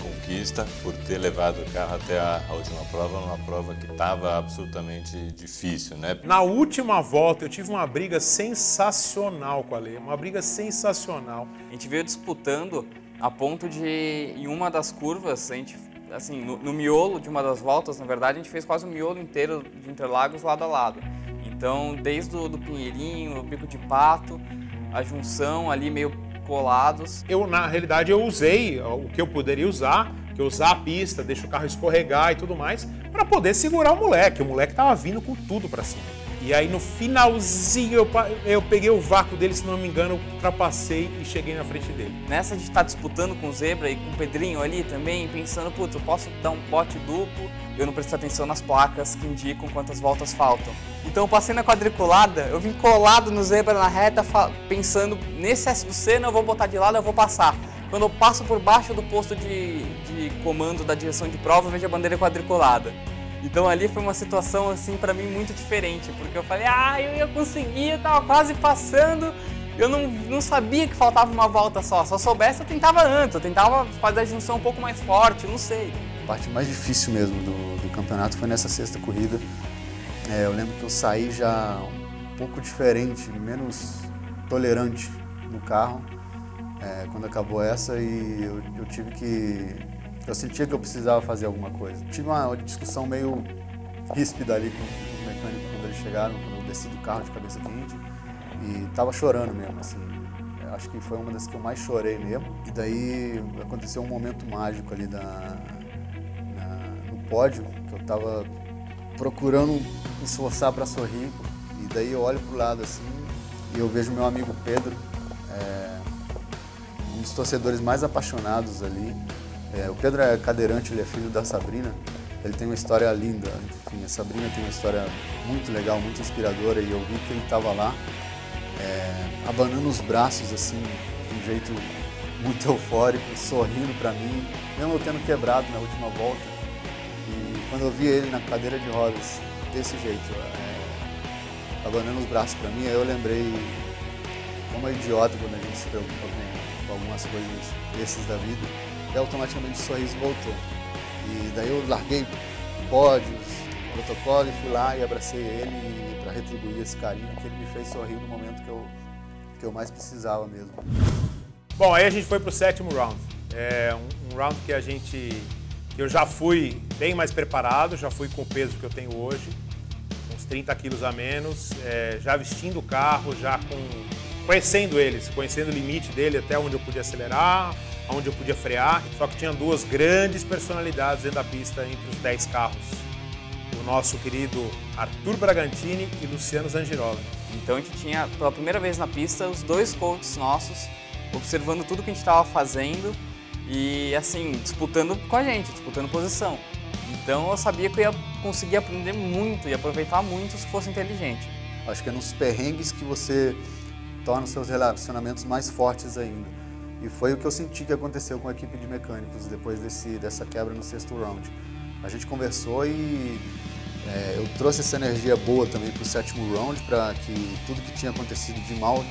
conquista por ter levado o carro até a última prova, uma prova que estava absolutamente difícil, né? Na última volta eu tive uma briga sensacional com a Lê, uma briga sensacional. A gente veio disputando a ponto de, em uma das curvas, a gente, assim, no miolo de uma das voltas, na verdade, a gente fez quase o miolo inteiro de Interlagos lado a lado. Então, desde do Pinheirinho, o Pico de Pato, a junção ali meio colados. Na realidade, eu usei o que eu poderia usar, que eu usar a pista, deixar o carro escorregar e tudo mais, para poder segurar o moleque. O moleque tava vindo com tudo para cima. E aí, no finalzinho, eu peguei o vácuo dele, se não me engano, ultrapassei e cheguei na frente dele. Nessa de estar disputando com o Zebra e com o Pedrinho ali também, pensando, putz, eu posso dar um bote duplo, eu não presto atenção nas placas que indicam quantas voltas faltam. Então eu passei na quadriculada, eu vim colado no Zebra na reta, pensando, nesse S do Senna eu vou botar de lado, eu vou passar. Quando eu passo por baixo do posto de comando da direção de prova, eu vejo a bandeira quadriculada. Então ali foi uma situação, assim, pra mim muito diferente, porque eu falei, eu ia conseguir, eu tava quase passando, Eu não sabia que faltava uma volta só. Se eu soubesse, eu tentava antes. Eu tentava fazer a junção um pouco mais forte, não sei. A parte mais difícil mesmo do campeonato foi nessa sexta corrida. Eu lembro que eu saí já um pouco diferente, menos tolerante no carro quando acabou essa, e eu tive que... Eu sentia que eu precisava fazer alguma coisa. Tive uma discussão meio ríspida ali com o mecânico quando eles chegaram, quando eu desci do carro de cabeça quente, e tava chorando mesmo, assim. Acho que foi uma das que eu mais chorei mesmo. E daí aconteceu um momento mágico ali no pódio, que eu tava procurando me esforçar para sorrir, e daí eu olho pro lado assim e eu vejo meu amigo Pedro, um dos torcedores mais apaixonados ali. O Pedro é cadeirante, ele é filho da Sabrina, ele tem uma história linda, enfim, a Sabrina tem uma história muito legal, muito inspiradora, e eu vi que ele estava lá, abanando os braços assim, de um jeito muito eufórico, sorrindo para mim, mesmo eu tendo quebrado na última volta. E quando eu vi ele na cadeira de rodas, desse jeito, abanando os braços para mim, aí eu lembrei como é idiota quando a gente se preocupa com algumas coisas desses da vida, e automaticamente o sorriso voltou. E daí eu larguei pódios, protocolo, e fui lá e abracei ele para retribuir esse carinho que ele me fez sorrir no momento que eu mais precisava mesmo. Bom, aí a gente foi pro 7º round. Um round que eu já fui bem mais preparado, já fui com o peso que eu tenho hoje, uns 30 quilos a menos, já vestindo o carro, já conhecendo eles, conhecendo o limite dele, até onde eu podia acelerar, onde eu podia frear. Só que tinha duas grandes personalidades dentro da pista entre os 10 carros. O nosso querido Arthur Bragantini e Luciano Zangirola. Então a gente tinha, pela primeira vez na pista, os dois coaches nossos, observando tudo que a gente estava fazendo e, assim, disputando com a gente, disputando posição. Então eu sabia que eu ia conseguir aprender muito e aproveitar muito se fosse inteligente. Acho que é nos perrengues que você torna os seus relacionamentos mais fortes ainda. E foi o que eu senti que aconteceu com a equipe de mecânicos depois dessa quebra no 6º round. A gente conversou e eu trouxe essa energia boa também para o 7º round, para que tudo que tinha acontecido de mal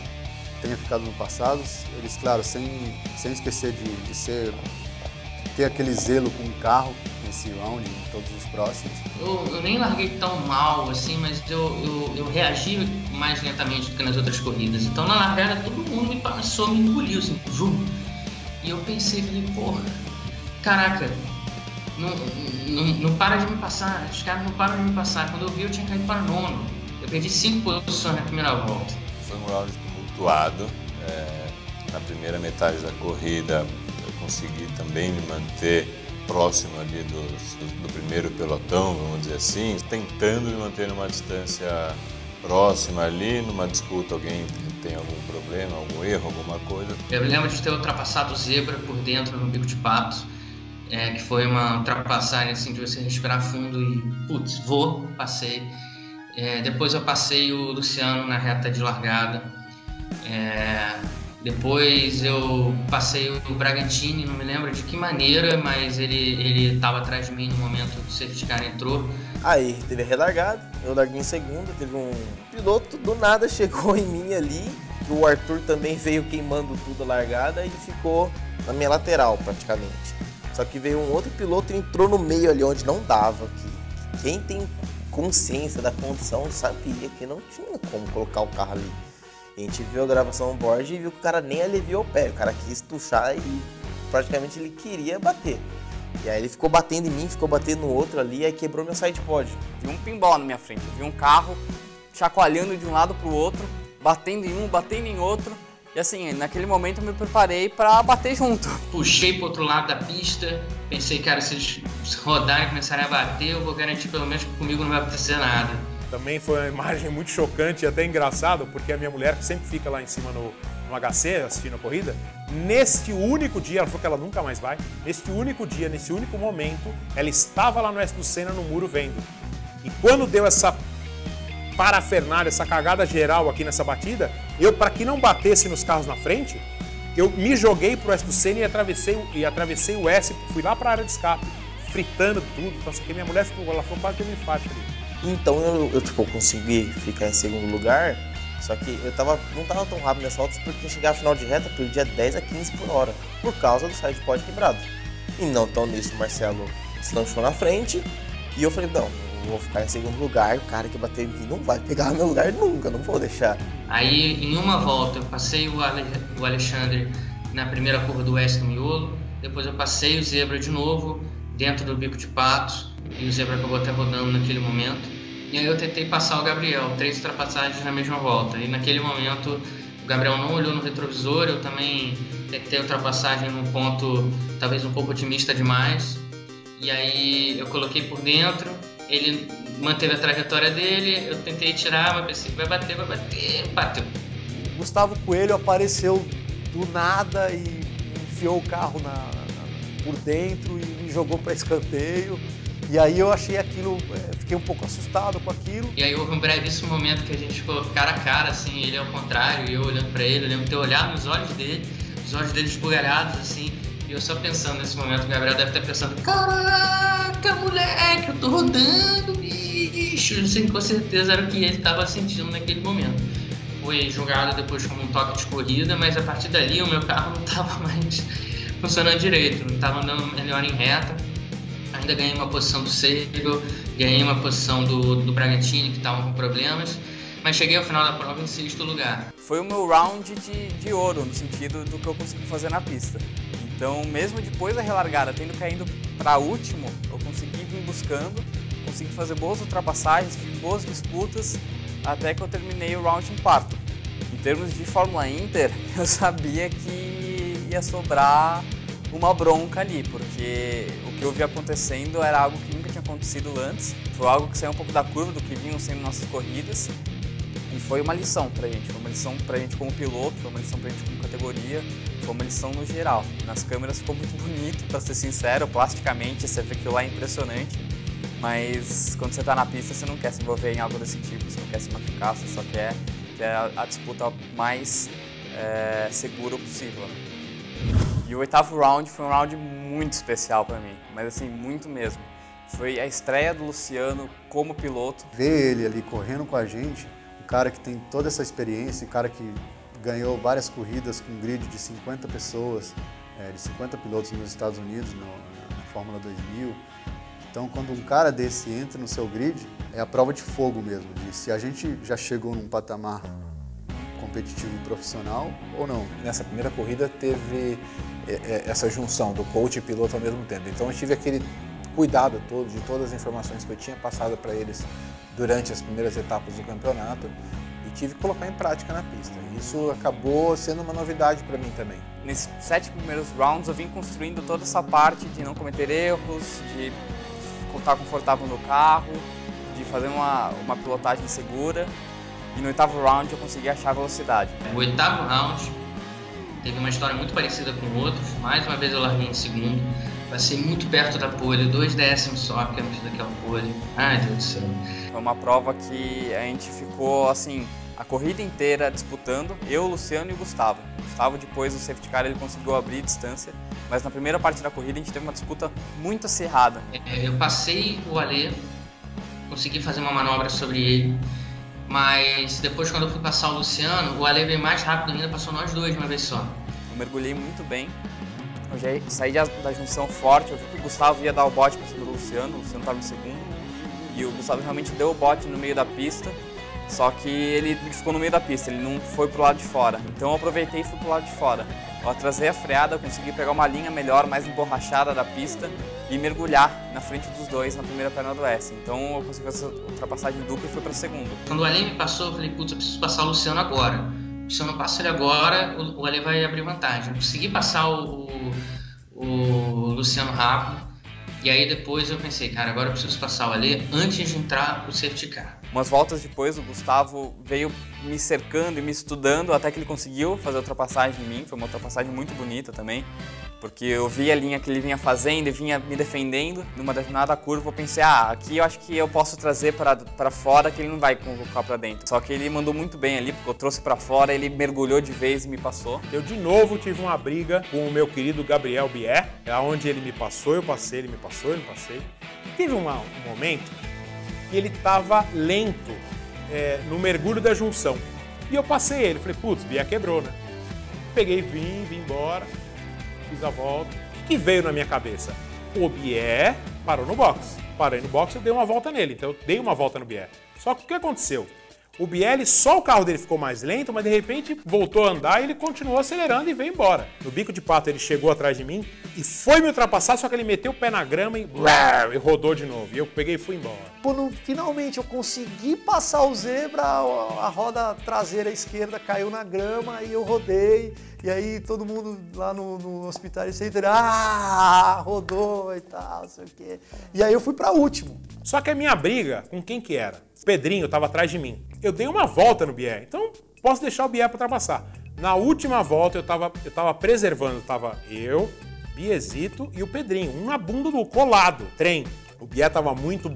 tenha ficado no passado. Eles, claro, sem esquecer de ter aquele zelo com o carro nesse round e em todos os próximos. Eu nem larguei tão mal assim, mas eu reagi mais lentamente do que nas outras corridas. Então na largada todo mundo me passou, me engoliu, assim, juro. E eu pensei, falei, porra, caraca, não para de me passar, os caras não param de me passar. Quando eu vi, eu tinha caído para 9º. Eu perdi 5 posições na primeira volta. Foi um round tumultuado. Na primeira metade da corrida eu consegui também me manter próximo ali do primeiro pelotão, vamos dizer assim, tentando me manter numa distância próxima ali, numa disputa alguém tem algum problema, algum erro, alguma coisa. Eu me lembro de ter ultrapassado o Zebra por dentro no Bico de Pato, que foi uma ultrapassagem assim, de você respirar fundo e, putz, passei. Depois eu passei o Luciano na reta de largada. Depois eu passei o Bragantini, não me lembro de que maneira, mas ele estava atrás de mim no momento que o safety car entrou. Aí teve a relargada, eu larguei em segunda, teve um piloto do nada chegou em mim ali, o Arthur também veio queimando tudo a largada e ficou na minha lateral praticamente. Só que veio um outro piloto e entrou no meio ali onde não dava, que quem tem consciência da condição sabia que não tinha como colocar o carro ali. A gente viu a gravação on board e viu que o cara nem aliviou o pé, o cara quis tuchar e praticamente ele queria bater. E aí ele ficou batendo em mim, ficou batendo no outro ali, aí quebrou meu side pod. Vi um pinball na minha frente, vi um carro chacoalhando de um lado pro outro, batendo em um, batendo em outro. E assim, naquele momento eu me preparei pra bater junto. Puxei pro outro lado da pista, pensei, cara, se eles rodarem e começarem a bater, eu vou garantir pelo menos que comigo não vai acontecer nada. Também foi uma imagem muito chocante e até engraçado, porque a minha mulher, que sempre fica lá em cima no HC assistindo a corrida, neste único dia, ela falou que ela nunca mais vai, neste único dia, nesse único momento, ela estava lá no S do Senna no muro vendo. E quando deu essa parafernália, essa cagada geral aqui nessa batida, eu, para que não batesse nos carros na frente, eu me joguei pro S do Senna e atravessei o S, fui lá para a área de escape, fritando tudo, então, assim, que minha mulher ficou, ela falou quase que eu me infarto ali. Então eu consegui ficar em segundo lugar, Só que eu não tava tão rápido nessas voltas porque chegar ao final de reta eu perdia 10 a 15 por hora, por causa do side pod quebrado. E não tão nisso, o Marcelo se lançou na frente e eu falei, não, eu vou ficar em segundo lugar, o cara que bater em mim não vai pegar meu lugar nunca, não vou deixar. Aí, em uma volta, eu passei o Alexandre na primeira curva do oeste no miolo, depois eu passei o Zebra de novo, dentro do bico de patos, e o Zebra acabou até rodando naquele momento. E aí eu tentei passar o Gabriel, 3 ultrapassagens na mesma volta. E naquele momento o Gabriel não olhou no retrovisor, eu também tentei ultrapassagem num ponto talvez um pouco otimista demais. E aí eu coloquei por dentro, ele manteve a trajetória dele, eu tentei tirar, mas pensei, vai bater, bateu. Gustavo Coelho apareceu do nada e enfiou o carro por dentro e me jogou para escanteio. E aí eu achei aquilo, fiquei um pouco assustado com aquilo. E aí houve um brevíssimo momento que a gente ficou cara a cara, assim, ele ao contrário, e eu olhando pra ele, eu lembro de ter olhado nos olhos dele, os olhos dele esbugalhados, assim, e eu só pensando nesse momento, o Gabriel deve estar pensando, caraca, moleque, eu tô rodando, bicho, assim, com certeza era o que ele estava sentindo naquele momento. Foi jogado depois como um toque de corrida, mas a partir dali o meu carro não estava mais funcionando direito, não estava andando melhor em reta. Ainda ganhei uma posição do Seidel, ganhei uma posição do Bragantini, que estavam com problemas, mas cheguei ao final da prova em 6º lugar. Foi o meu round de ouro, no sentido do que eu consegui fazer na pista. Então, mesmo depois da relargada, tendo caído para último, eu consegui vir buscando, consegui fazer boas ultrapassagens, tive boas disputas, até que eu terminei o round em 4º. Em termos de Fórmula Inter, eu sabia que ia sobrar uma bronca ali, porque o que eu vi acontecendo era algo que nunca tinha acontecido antes, foi algo que saiu um pouco da curva do que vinham sendo nossas corridas, e foi uma lição pra gente, foi uma lição pra gente como piloto, foi uma lição pra gente como categoria, foi uma lição no geral. Nas câmeras ficou muito bonito, pra ser sincero, plasticamente você vê que lá é impressionante, mas quando você tá na pista você não quer se envolver em algo desse tipo, você não quer se machucar, você só quer a disputa mais segura possível. E o 8º round foi um round muito especial para mim, mas assim, muito mesmo. Foi a estreia do Luciano como piloto. Ver ele ali correndo com a gente, um cara que tem toda essa experiência, um cara que ganhou várias corridas com um grid de 50 pessoas, de 50 pilotos nos Estados Unidos, na Fórmula 2000. Então, quando um cara desse entra no seu grid, é a prova de fogo mesmo, de se a gente já chegou num patamar competitivo e profissional ou não. Nessa primeira corrida teve essa junção do coach e piloto ao mesmo tempo. Então eu tive aquele cuidado todo de todas as informações que eu tinha passado para eles durante as primeiras etapas do campeonato e tive que colocar em prática na pista. Isso acabou sendo uma novidade para mim também. Nesses 7 primeiros rounds eu vim construindo toda essa parte de não cometer erros, de estar confortável no carro, de fazer uma pilotagem segura. E no 8º round eu consegui achar a velocidade. O 8º round teve uma história muito parecida com outros. Mais uma vez eu larguei em segundo. Passei muito perto da pole, 2 décimos só que antes daquela pole. Ai, Deus do céu. Foi uma prova que a gente ficou, assim, a corrida inteira disputando. Eu, o Luciano e o Gustavo. O Gustavo, depois do safety car, ele conseguiu abrir distância. Mas na primeira parte da corrida a gente teve uma disputa muito acirrada. Eu passei o Alê, consegui fazer uma manobra sobre ele. Mas depois, quando eu fui passar o Luciano, o Ale veio mais rápido ainda, passou nós dois de uma vez só. Eu mergulhei muito bem, eu já saí da junção forte, eu vi que o Gustavo ia dar o bote para cima do Luciano estava em segundo. E o Gustavo realmente deu o bote no meio da pista, só que ele ficou no meio da pista, ele não foi pro lado de fora. Então eu aproveitei e fui pro lado de fora. Eu atrasei a freada, eu consegui pegar uma linha melhor, mais emborrachada da pista e mergulhar na frente dos dois na primeira perna do S. Então eu consegui fazer essa ultrapassagem dupla e fui para segundo. Quando o Ale me passou, eu falei, putz, eu preciso passar o Luciano agora. Se eu não passo ele agora, o Ale vai abrir vantagem. Eu consegui passar o Luciano rápido. E aí depois eu pensei, cara, agora eu preciso passar o Ale antes de entrar o safety car. Umas voltas depois, o Gustavo veio me cercando e me estudando até que ele conseguiu fazer a ultrapassagem em mim. Foi uma ultrapassagem muito bonita também, porque eu vi a linha que ele vinha fazendo e vinha me defendendo. Numa determinada curva eu pensei, aqui eu acho que eu posso trazer para fora, que ele não vai colocar para dentro. Só que ele mandou muito bem ali, porque eu trouxe para fora, ele mergulhou de vez e me passou. Eu de novo tive uma briga com o meu querido Gabriel Bier, onde ele me passou, eu passei, ele me passou, eu não passei. E teve um momento que ele estava lento no mergulho da junção. E E eu passei ele, falei, putz, o Bié quebrou, né? Peguei, vim embora, fiz a volta. O que veio na minha cabeça? O Bié parou no box. Parei no box e dei uma volta nele, então eu dei uma volta no Bié. Só que o que aconteceu? O Biel, só o carro dele ficou mais lento, mas de repente voltou a andar e ele continuou acelerando e veio embora. No bico de pato ele chegou atrás de mim e foi me ultrapassar, só que ele meteu o pé na grama e rodou de novo. E eu peguei e fui embora. Quando finalmente eu consegui passar o zebra, a roda traseira esquerda caiu na grama e eu rodei. E aí todo mundo lá no Hospital Center, rodou e tal, não sei o quê. E aí eu fui pra último. Só que a minha briga, com quem que era? O Pedrinho estava atrás de mim. Eu dei uma volta no Bié, então posso deixar o Bié para ultrapassar. Na última volta eu tava preservando, tava eu, Biezito e o Pedrinho, um na bunda do colado, trem. O Bié tava muito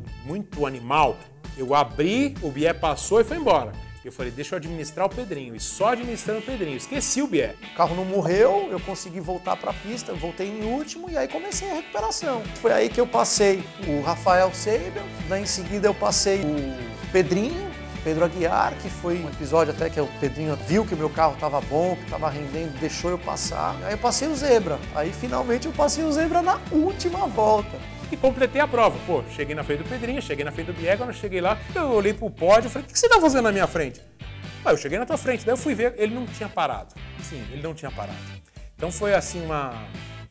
animal. Eu abri, o Bié passou e foi embora. Eu falei, deixa eu administrar o Pedrinho. E só administrando o Pedrinho. Esqueci o Bié. O carro não morreu, eu consegui voltar para a pista, voltei em último e aí comecei a recuperação. Foi aí que eu passei o Rafael Seibel, daí em seguida eu passei o Pedrinho, Pedro Aguiar, que foi um episódio até que o Pedrinho viu que o meu carro estava bom, que estava rendendo, deixou eu passar. Aí eu passei o Zebra. Aí finalmente eu passei o Zebra na última volta. E completei a prova. Pô, cheguei na frente do Pedrinho, cheguei na frente do Bié, quando eu cheguei lá, eu olhei pro pódio e falei, o que você tá fazendo na minha frente? Eu cheguei na tua frente, daí eu fui ver, ele não tinha parado. Sim, ele não tinha parado. Então foi assim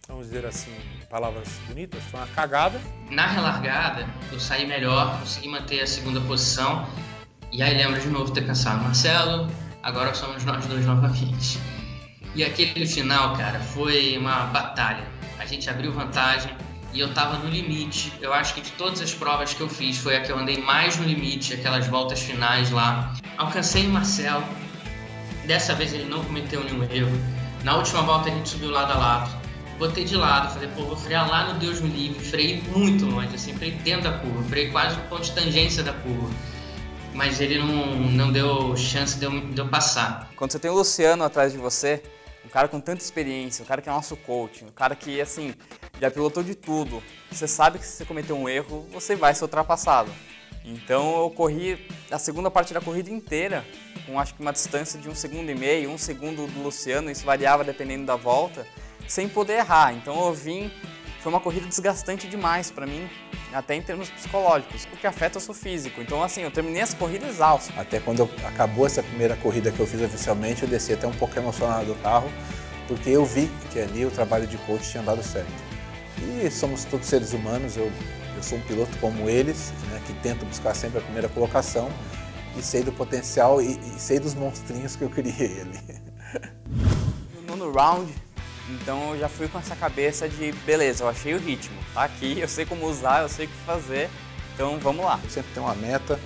vamos dizer assim, palavras bonitas, foi uma cagada. Na relargada, eu saí melhor, consegui manter a segunda posição. E aí lembro de novo ter pensado, Marcelo, agora somos nós dois novamente. E aquele final, cara, foi uma batalha. A gente abriu vantagem. E eu tava no limite. Eu acho que de todas as provas que eu fiz, foi a que eu andei mais no limite, aquelas voltas finais lá. Alcancei o Marcelo. Dessa vez ele não cometeu nenhum erro. Na última volta a gente subiu lado a lado. Botei de lado, falei, vou frear lá no Deus me livre. Freiei muito longe, assim, freiei dentro da curva. Freiei quase no ponto de tangência da curva. Mas ele não deu chance de eu passar. Quando você tem o Luciano atrás de você, um cara com tanta experiência, um cara que é nosso coach, um cara que, assim, já pilotou de tudo. Você sabe que se você cometer um erro, você vai ser ultrapassado. Então eu corri a segunda parte da corrida inteira, com acho que uma distância de 1,5 segundos, 1 segundo do Luciano, isso variava dependendo da volta, sem poder errar. Então eu vim, foi uma corrida desgastante demais para mim, até em termos psicológicos, porque afeta o seu físico. Então assim, eu terminei essa corrida exausto. Até quando acabou essa primeira corrida que eu fiz oficialmente, eu desci até um pouco emocionado do carro, porque eu vi que ali o trabalho de coach tinha dado certo. E somos todos seres humanos, eu sou um piloto como eles, né, que tento buscar sempre a primeira colocação e sei do potencial e sei dos monstrinhos que eu criei ali. No nono round, então eu já fui com essa cabeça de, beleza, eu achei o ritmo, tá aqui, eu sei como usar, eu sei o que fazer, então vamos lá. Eu sempre tenho uma meta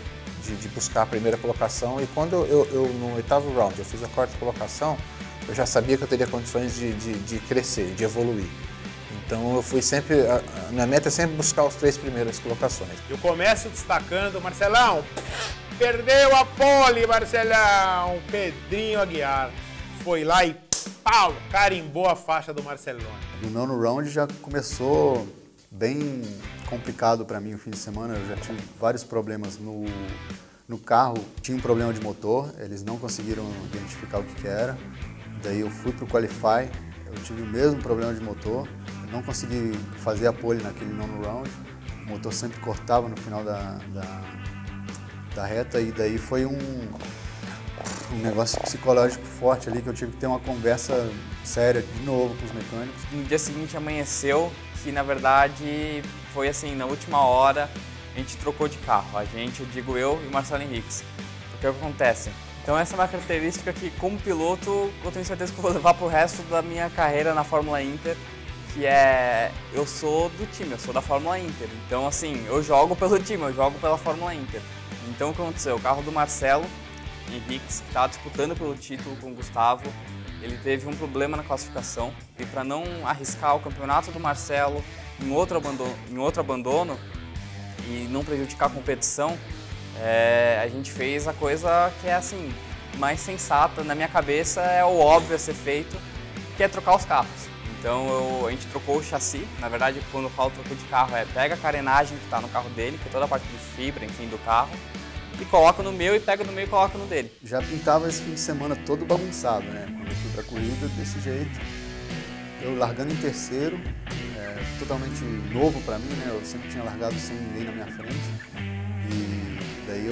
de buscar a primeira colocação e quando eu no 8º round eu fiz a 4ª colocação, eu já sabia que eu teria condições de crescer, de evoluir. Então eu fui sempre, a minha meta é sempre buscar os 3 primeiras colocações. Eu começo destacando, Marcelão, perdeu a pole, Marcelão, Pedrinho Aguiar. Foi lá e pau, carimbou a faixa do Marcelão. No nono round já começou bem complicado para mim o fim de semana, eu já tive vários problemas no carro, tinha um problema de motor, eles não conseguiram identificar o que era, daí eu fui para o Qualify, eu tive o mesmo problema de motor, não consegui fazer a pole naquele nono round, o motor sempre cortava no final da reta e daí foi um negócio psicológico forte ali que eu tive que ter uma conversa séria de novo com os mecânicos. No dia seguinte amanheceu que na verdade foi assim, na última hora a gente trocou de carro, a gente, eu digo eu e o Marcelo Henriques. O que acontece? Então essa é uma característica que como piloto eu tenho certeza que eu vou levar pro resto da minha carreira na Fórmula Inter, que é, eu sou do time, eu sou da Fórmula Inter, então assim, eu jogo pelo time, eu jogo pela Fórmula Inter. Então o que aconteceu? O carro do Marcelo Henriques, que estava disputando pelo título com o Gustavo, ele teve um problema na classificação e para não arriscar o campeonato do Marcelo em outro abandono e não prejudicar a competição, a gente fez a coisa que é assim, mais sensata, na minha cabeça é o óbvio a ser feito, que é trocar os carros. Então a gente trocou o chassi, na verdade quando eu falo troco de carro pega a carenagem que está no carro dele, que é toda a parte de fibra, enfim, do carro, e coloco no meu, e pego no meu e coloco no dele. Já pintava esse fim de semana todo bagunçado, né? Quando eu fui pra corrida, desse jeito. Eu largando em terceiro, totalmente novo pra mim, né? Eu sempre tinha largado sem ninguém na minha frente. E daí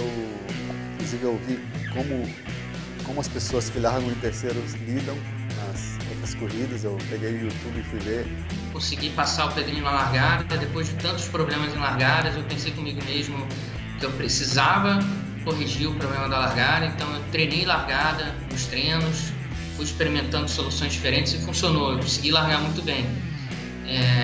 inclusive eu vi como as pessoas que largam em terceiro lidam nas outras corridas. Eu peguei o YouTube e fui ver. Consegui passar o Pedrinho na largada. Depois de tantos problemas em largadas, eu pensei comigo mesmo que eu precisava corrigir o problema da largada. Então eu treinei largada nos treinos, fui experimentando soluções diferentes e funcionou. Eu consegui largar muito bem.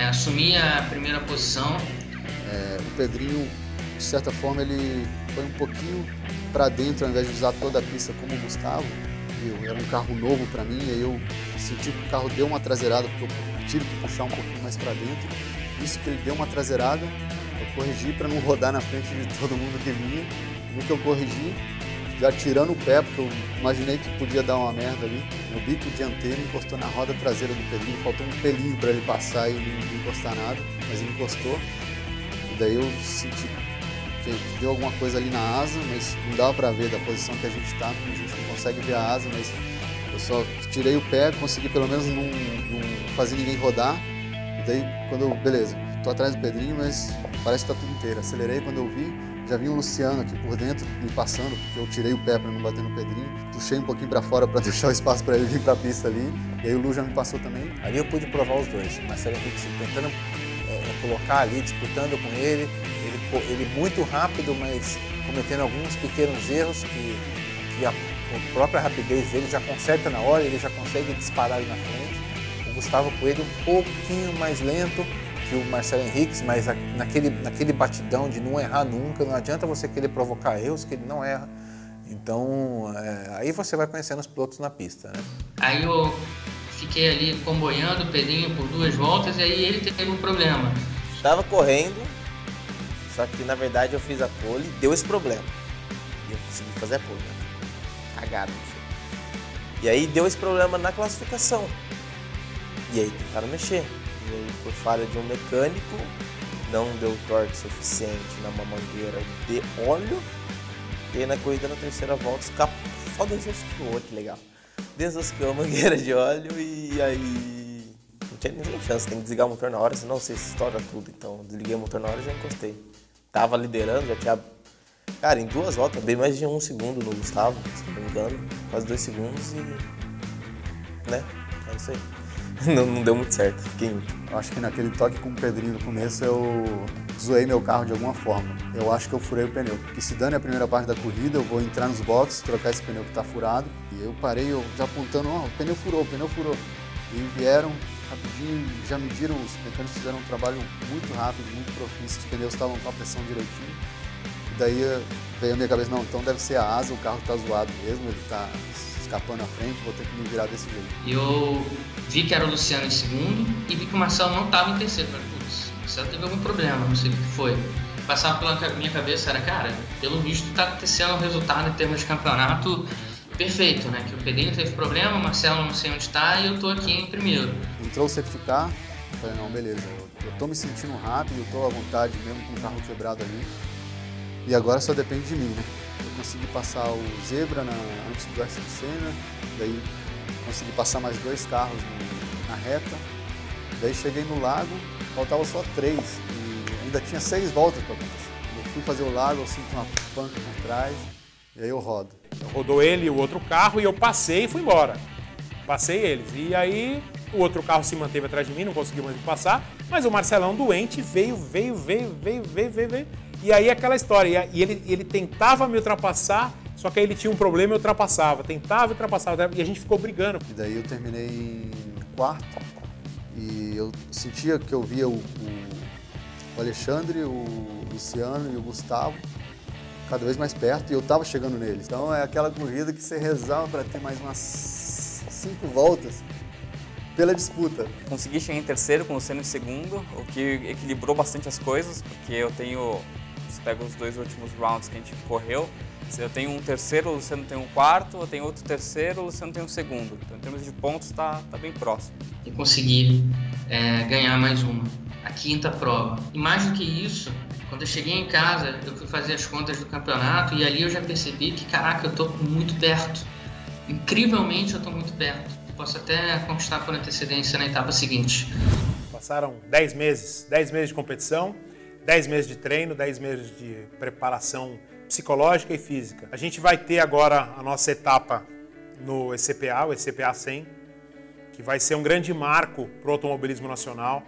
Assumi a primeira posição. O Pedrinho, de certa forma, ele foi um pouquinho para dentro ao invés de usar toda a pista como o Gustavo. Era um carro novo para mim, e aí eu senti que o carro deu uma traseirada, porque eu tive que puxar um pouquinho mais para dentro. Isso que ele deu uma traseirada, eu corrigi para não rodar na frente de todo mundo que vinha. No que eu corrigi, já tirando o pé, porque eu imaginei que podia dar uma merda ali. O bico dianteiro encostou na roda traseira do Pedrinho, faltou um pelinho para ele passar e não encostar nada, mas ele encostou. E daí eu senti que deu alguma coisa ali na asa, mas não dava para ver da posição que a gente está, porque a gente não consegue ver a asa, mas eu só tirei o pé, consegui pelo menos não fazer ninguém rodar. E daí, beleza, tô atrás do Pedrinho, mas parece que tá tudo inteiro. Acelerei, quando eu vi, já vi o Luciano aqui por dentro me passando, porque eu tirei o pé para não bater no Pedrinho, puxei um pouquinho para fora para deixar o espaço para ele vir para a pista ali, e aí o Lu já me passou também. Ali eu pude provar os dois, o Marcelo Henrique tentando colocar ali, disputando com ele muito rápido, mas cometendo alguns pequenos erros que a própria rapidez dele já conserta na hora, ele já consegue disparar ali na frente. O Gustavo Coelho um pouquinho mais lento que o Marcelo Henrique, mas naquele batidão de não errar nunca, não adianta você querer provocar erros que ele não erra. Então, aí você vai conhecendo os pilotos na pista, né? Aí eu fiquei ali comboiando o Pedrinho por 2 voltas, e aí ele teve um problema. Estava correndo, só que na verdade eu fiz a pole e deu esse problema. E eu consegui fazer a pole, né? Cagado. E aí deu esse problema na classificação. E aí tentaram mexer. E aí, por falha de um mecânico, não deu torque suficiente numa mangueira de óleo. E aí na corrida, na terceira volta, só desosqueou, que legal. Desosqueou a mangueira de óleo e aí não tinha nenhuma chance, tem que desligar o motor na hora, senão você estoura tudo. Então desliguei o motor na hora e já encostei. Tava liderando, já tinha... Cara, em 2 voltas, bem mais de 1 segundo no Gustavo, se não me engano. Quase 2 segundos e... né? É isso aí. Não deu muito certo, fiquei em último. Acho que naquele toque com o Pedrinho no começo eu zoei meu carro de alguma forma. Eu acho que eu furei o pneu. Porque se dane a primeira parte da corrida, eu vou entrar nos boxes, trocar esse pneu que tá furado. E eu parei, já apontando, o pneu furou. E vieram rapidinho, já mediram, os mecânicos fizeram um trabalho muito rápido, muito profício, os pneus estavam com a pressão direitinho. E daí veio a minha cabeça, não, então deve ser a asa, o carro tá zoado mesmo, ele tá escapando à frente, vou ter que me virar desse jeito. Eu vi que era o Luciano em segundo e vi que o Marcelo não estava em terceiro. Falei, putz, o Marcelo teve algum problema, não sei o que foi. Passava pela minha cabeça, era, cara, pelo visto tá acontecendo um resultado em termos de campeonato perfeito, né? Que o Pedrinho teve problema, o Marcelo não sei onde está e eu tô aqui em primeiro. Entrou o safety car, falei, não, beleza, eu tô me sentindo rápido, eu tô à vontade mesmo com o carro quebrado ali. E agora só depende de mim, né? Eu consegui passar o Zebra antes do Ayrton Senna, daí consegui passar mais 2 carros na reta, daí cheguei no lago, faltava só 3 e ainda tinha 6 voltas para acontecer. Eu fui fazer o lago, eu sinto uma panca por trás e aí eu rodo. Rodou ele e o outro carro e eu passei e fui embora. Passei eles. E aí o outro carro se manteve atrás de mim, não conseguiu mais me passar, mas o Marcelão doente veio. E aí aquela história, e ele tentava me ultrapassar, só que aí ele tinha um problema e eu ultrapassava, tentava e ultrapassava, e a gente ficou brigando. E daí eu terminei em 4º, e eu sentia que eu via o Alexandre, o Luciano e o Gustavo cada vez mais perto, e eu tava chegando neles. Então é aquela corrida que você rezava para ter mais umas 5 voltas pela disputa. Consegui chegar em terceiro com o Luciano em segundo, o que equilibrou bastante as coisas, porque eu tenho... Você pega os 2 últimos rounds que a gente correu, Se eu tenho um terceiro, o Luciano tem um quarto, eu tenho outro terceiro, o Luciano tem um segundo. Então, em termos de pontos, tá bem próximo. E consegui ganhar mais uma, a 5ª prova. E mais do que isso, quando eu cheguei em casa, eu fui fazer as contas do campeonato e ali eu já percebi que, caraca, eu tô muito perto. Incrivelmente, eu tô muito perto. Posso até conquistar por antecedência na etapa seguinte. Passaram 10 meses de competição, 10 meses de treino, 10 meses de preparação psicológica e física. A gente vai ter agora a nossa etapa no ECPA, o ECPA 100, que vai ser um grande marco para o automobilismo nacional.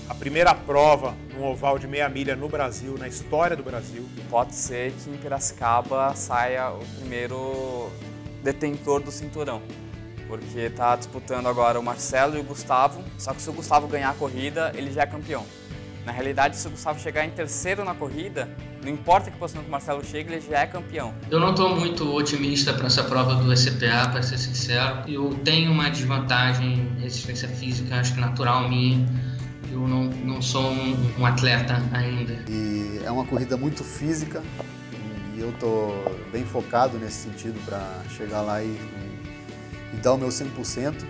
A primeira prova num oval de meia milha no Brasil, na história do Brasil. Pode ser que em Piracicaba saia o primeiro detentor do cinturão, porque está disputando agora o Marcelo e o Gustavo, só que se o Gustavo ganhar a corrida, ele já é campeão. Na realidade, se o Gustavo chegar em terceiro na corrida, não importa que posição que o Marcelo chegue, ele já é campeão. Eu não estou muito otimista para essa prova do ECPA, para ser sincero. Eu tenho uma desvantagem em resistência física, acho que natural minha. Eu não sou um atleta ainda. E é uma corrida muito física e eu estou bem focado nesse sentido para chegar lá e dar o meu 100%.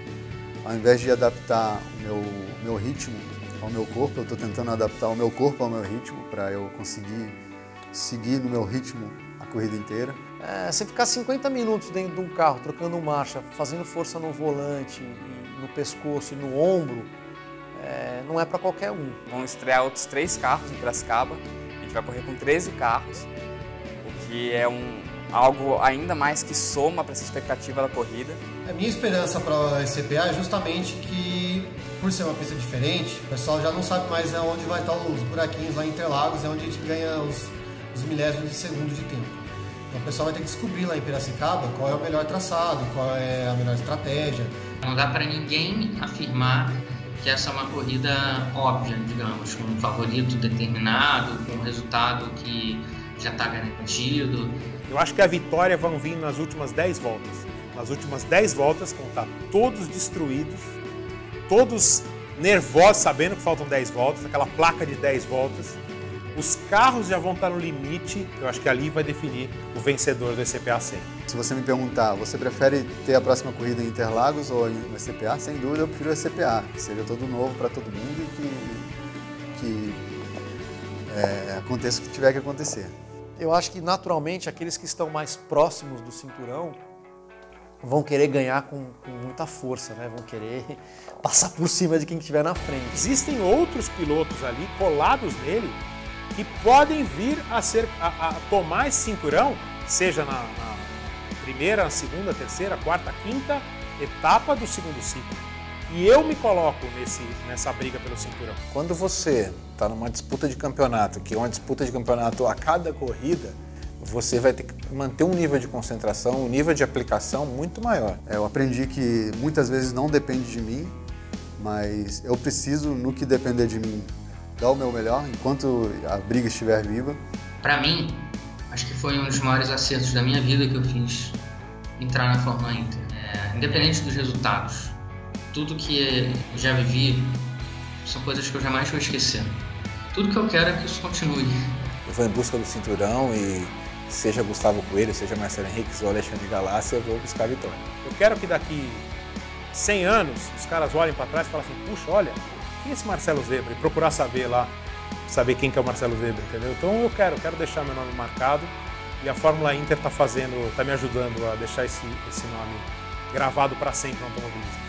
Ao invés de adaptar o meu ritmo ao meu corpo, eu estou tentando adaptar o meu corpo ao meu ritmo para eu conseguir seguir no meu ritmo a corrida inteira. Você ficar 50 minutos dentro de um carro, trocando marcha, fazendo força no volante, no pescoço e no ombro, não é para qualquer um. Vão estrear outros 3 carros em Piracicaba, a gente vai correr com 13 carros, o que é algo ainda mais que soma para essa expectativa da corrida. A minha esperança para a ECPA é justamente que, por ser uma pista diferente, o pessoal já não sabe mais onde vai estar os buraquinhos lá em Interlagos, é onde a gente ganha os milésimos de segundo de tempo. Então o pessoal vai ter que descobrir lá em Piracicaba qual é o melhor traçado, qual é a melhor estratégia. Não dá para ninguém afirmar que essa é uma corrida óbvia, digamos, com um favorito determinado, com um resultado que já está garantido. Eu acho que a vitória vai vir nas últimas 10 voltas. Nas últimas 10 voltas, vão estar todos destruídos, todos nervosos, sabendo que faltam 10 voltas, aquela placa de 10 voltas. Os carros já vão estar no limite, eu acho que ali vai definir o vencedor do ECPA 100. Se você me perguntar, você prefere ter a próxima corrida em Interlagos ou no ECPA? Sem dúvida, eu prefiro o ECPA, que seja todo novo para todo mundo e que aconteça o que tiver que acontecer. Eu acho que, naturalmente, aqueles que estão mais próximos do cinturão vão querer ganhar com muita força, né? Vão querer passar por cima de quem estiver na frente. Existem outros pilotos ali colados nele que podem vir a tomar esse cinturão, seja na primeira, na segunda, terceira, quarta, quinta etapa do segundo ciclo. E eu me coloco nessa briga pelo cinturão. Quando você está numa disputa de campeonato, que é uma disputa de campeonato a cada corrida, você vai ter que manter um nível de concentração, um nível de aplicação muito maior. Eu aprendi que muitas vezes não depende de mim, mas eu preciso, no que depender de mim, dar o meu melhor enquanto a briga estiver viva. Para mim, acho que foi um dos maiores acertos da minha vida que eu fiz entrar na Fórmula Inter. Independente dos resultados, tudo que eu já vivi são coisas que eu jamais vou esquecer. Tudo que eu quero é que isso continue. Eu vou em busca do cinturão e seja Gustavo Coelho, seja Marcelo Henriques ou Alexandre Galassi, eu vou buscar a vitória. Eu quero que daqui 100 anos os caras olhem para trás e falem assim, puxa, olha, quem é esse Marcelo Zebra? E procurar saber lá, saber quem que é o Marcelo Zebra, entendeu? Então eu quero deixar meu nome marcado e a Fórmula Inter está me ajudando a deixar esse nome gravado para sempre no automobilismo.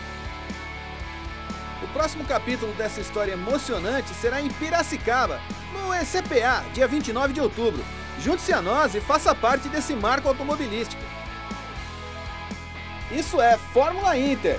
O próximo capítulo dessa história emocionante será em Piracicaba, no ECPA, dia 29 de outubro. Junte-se a nós e faça parte desse marco automobilístico. Isso é Fórmula Inter.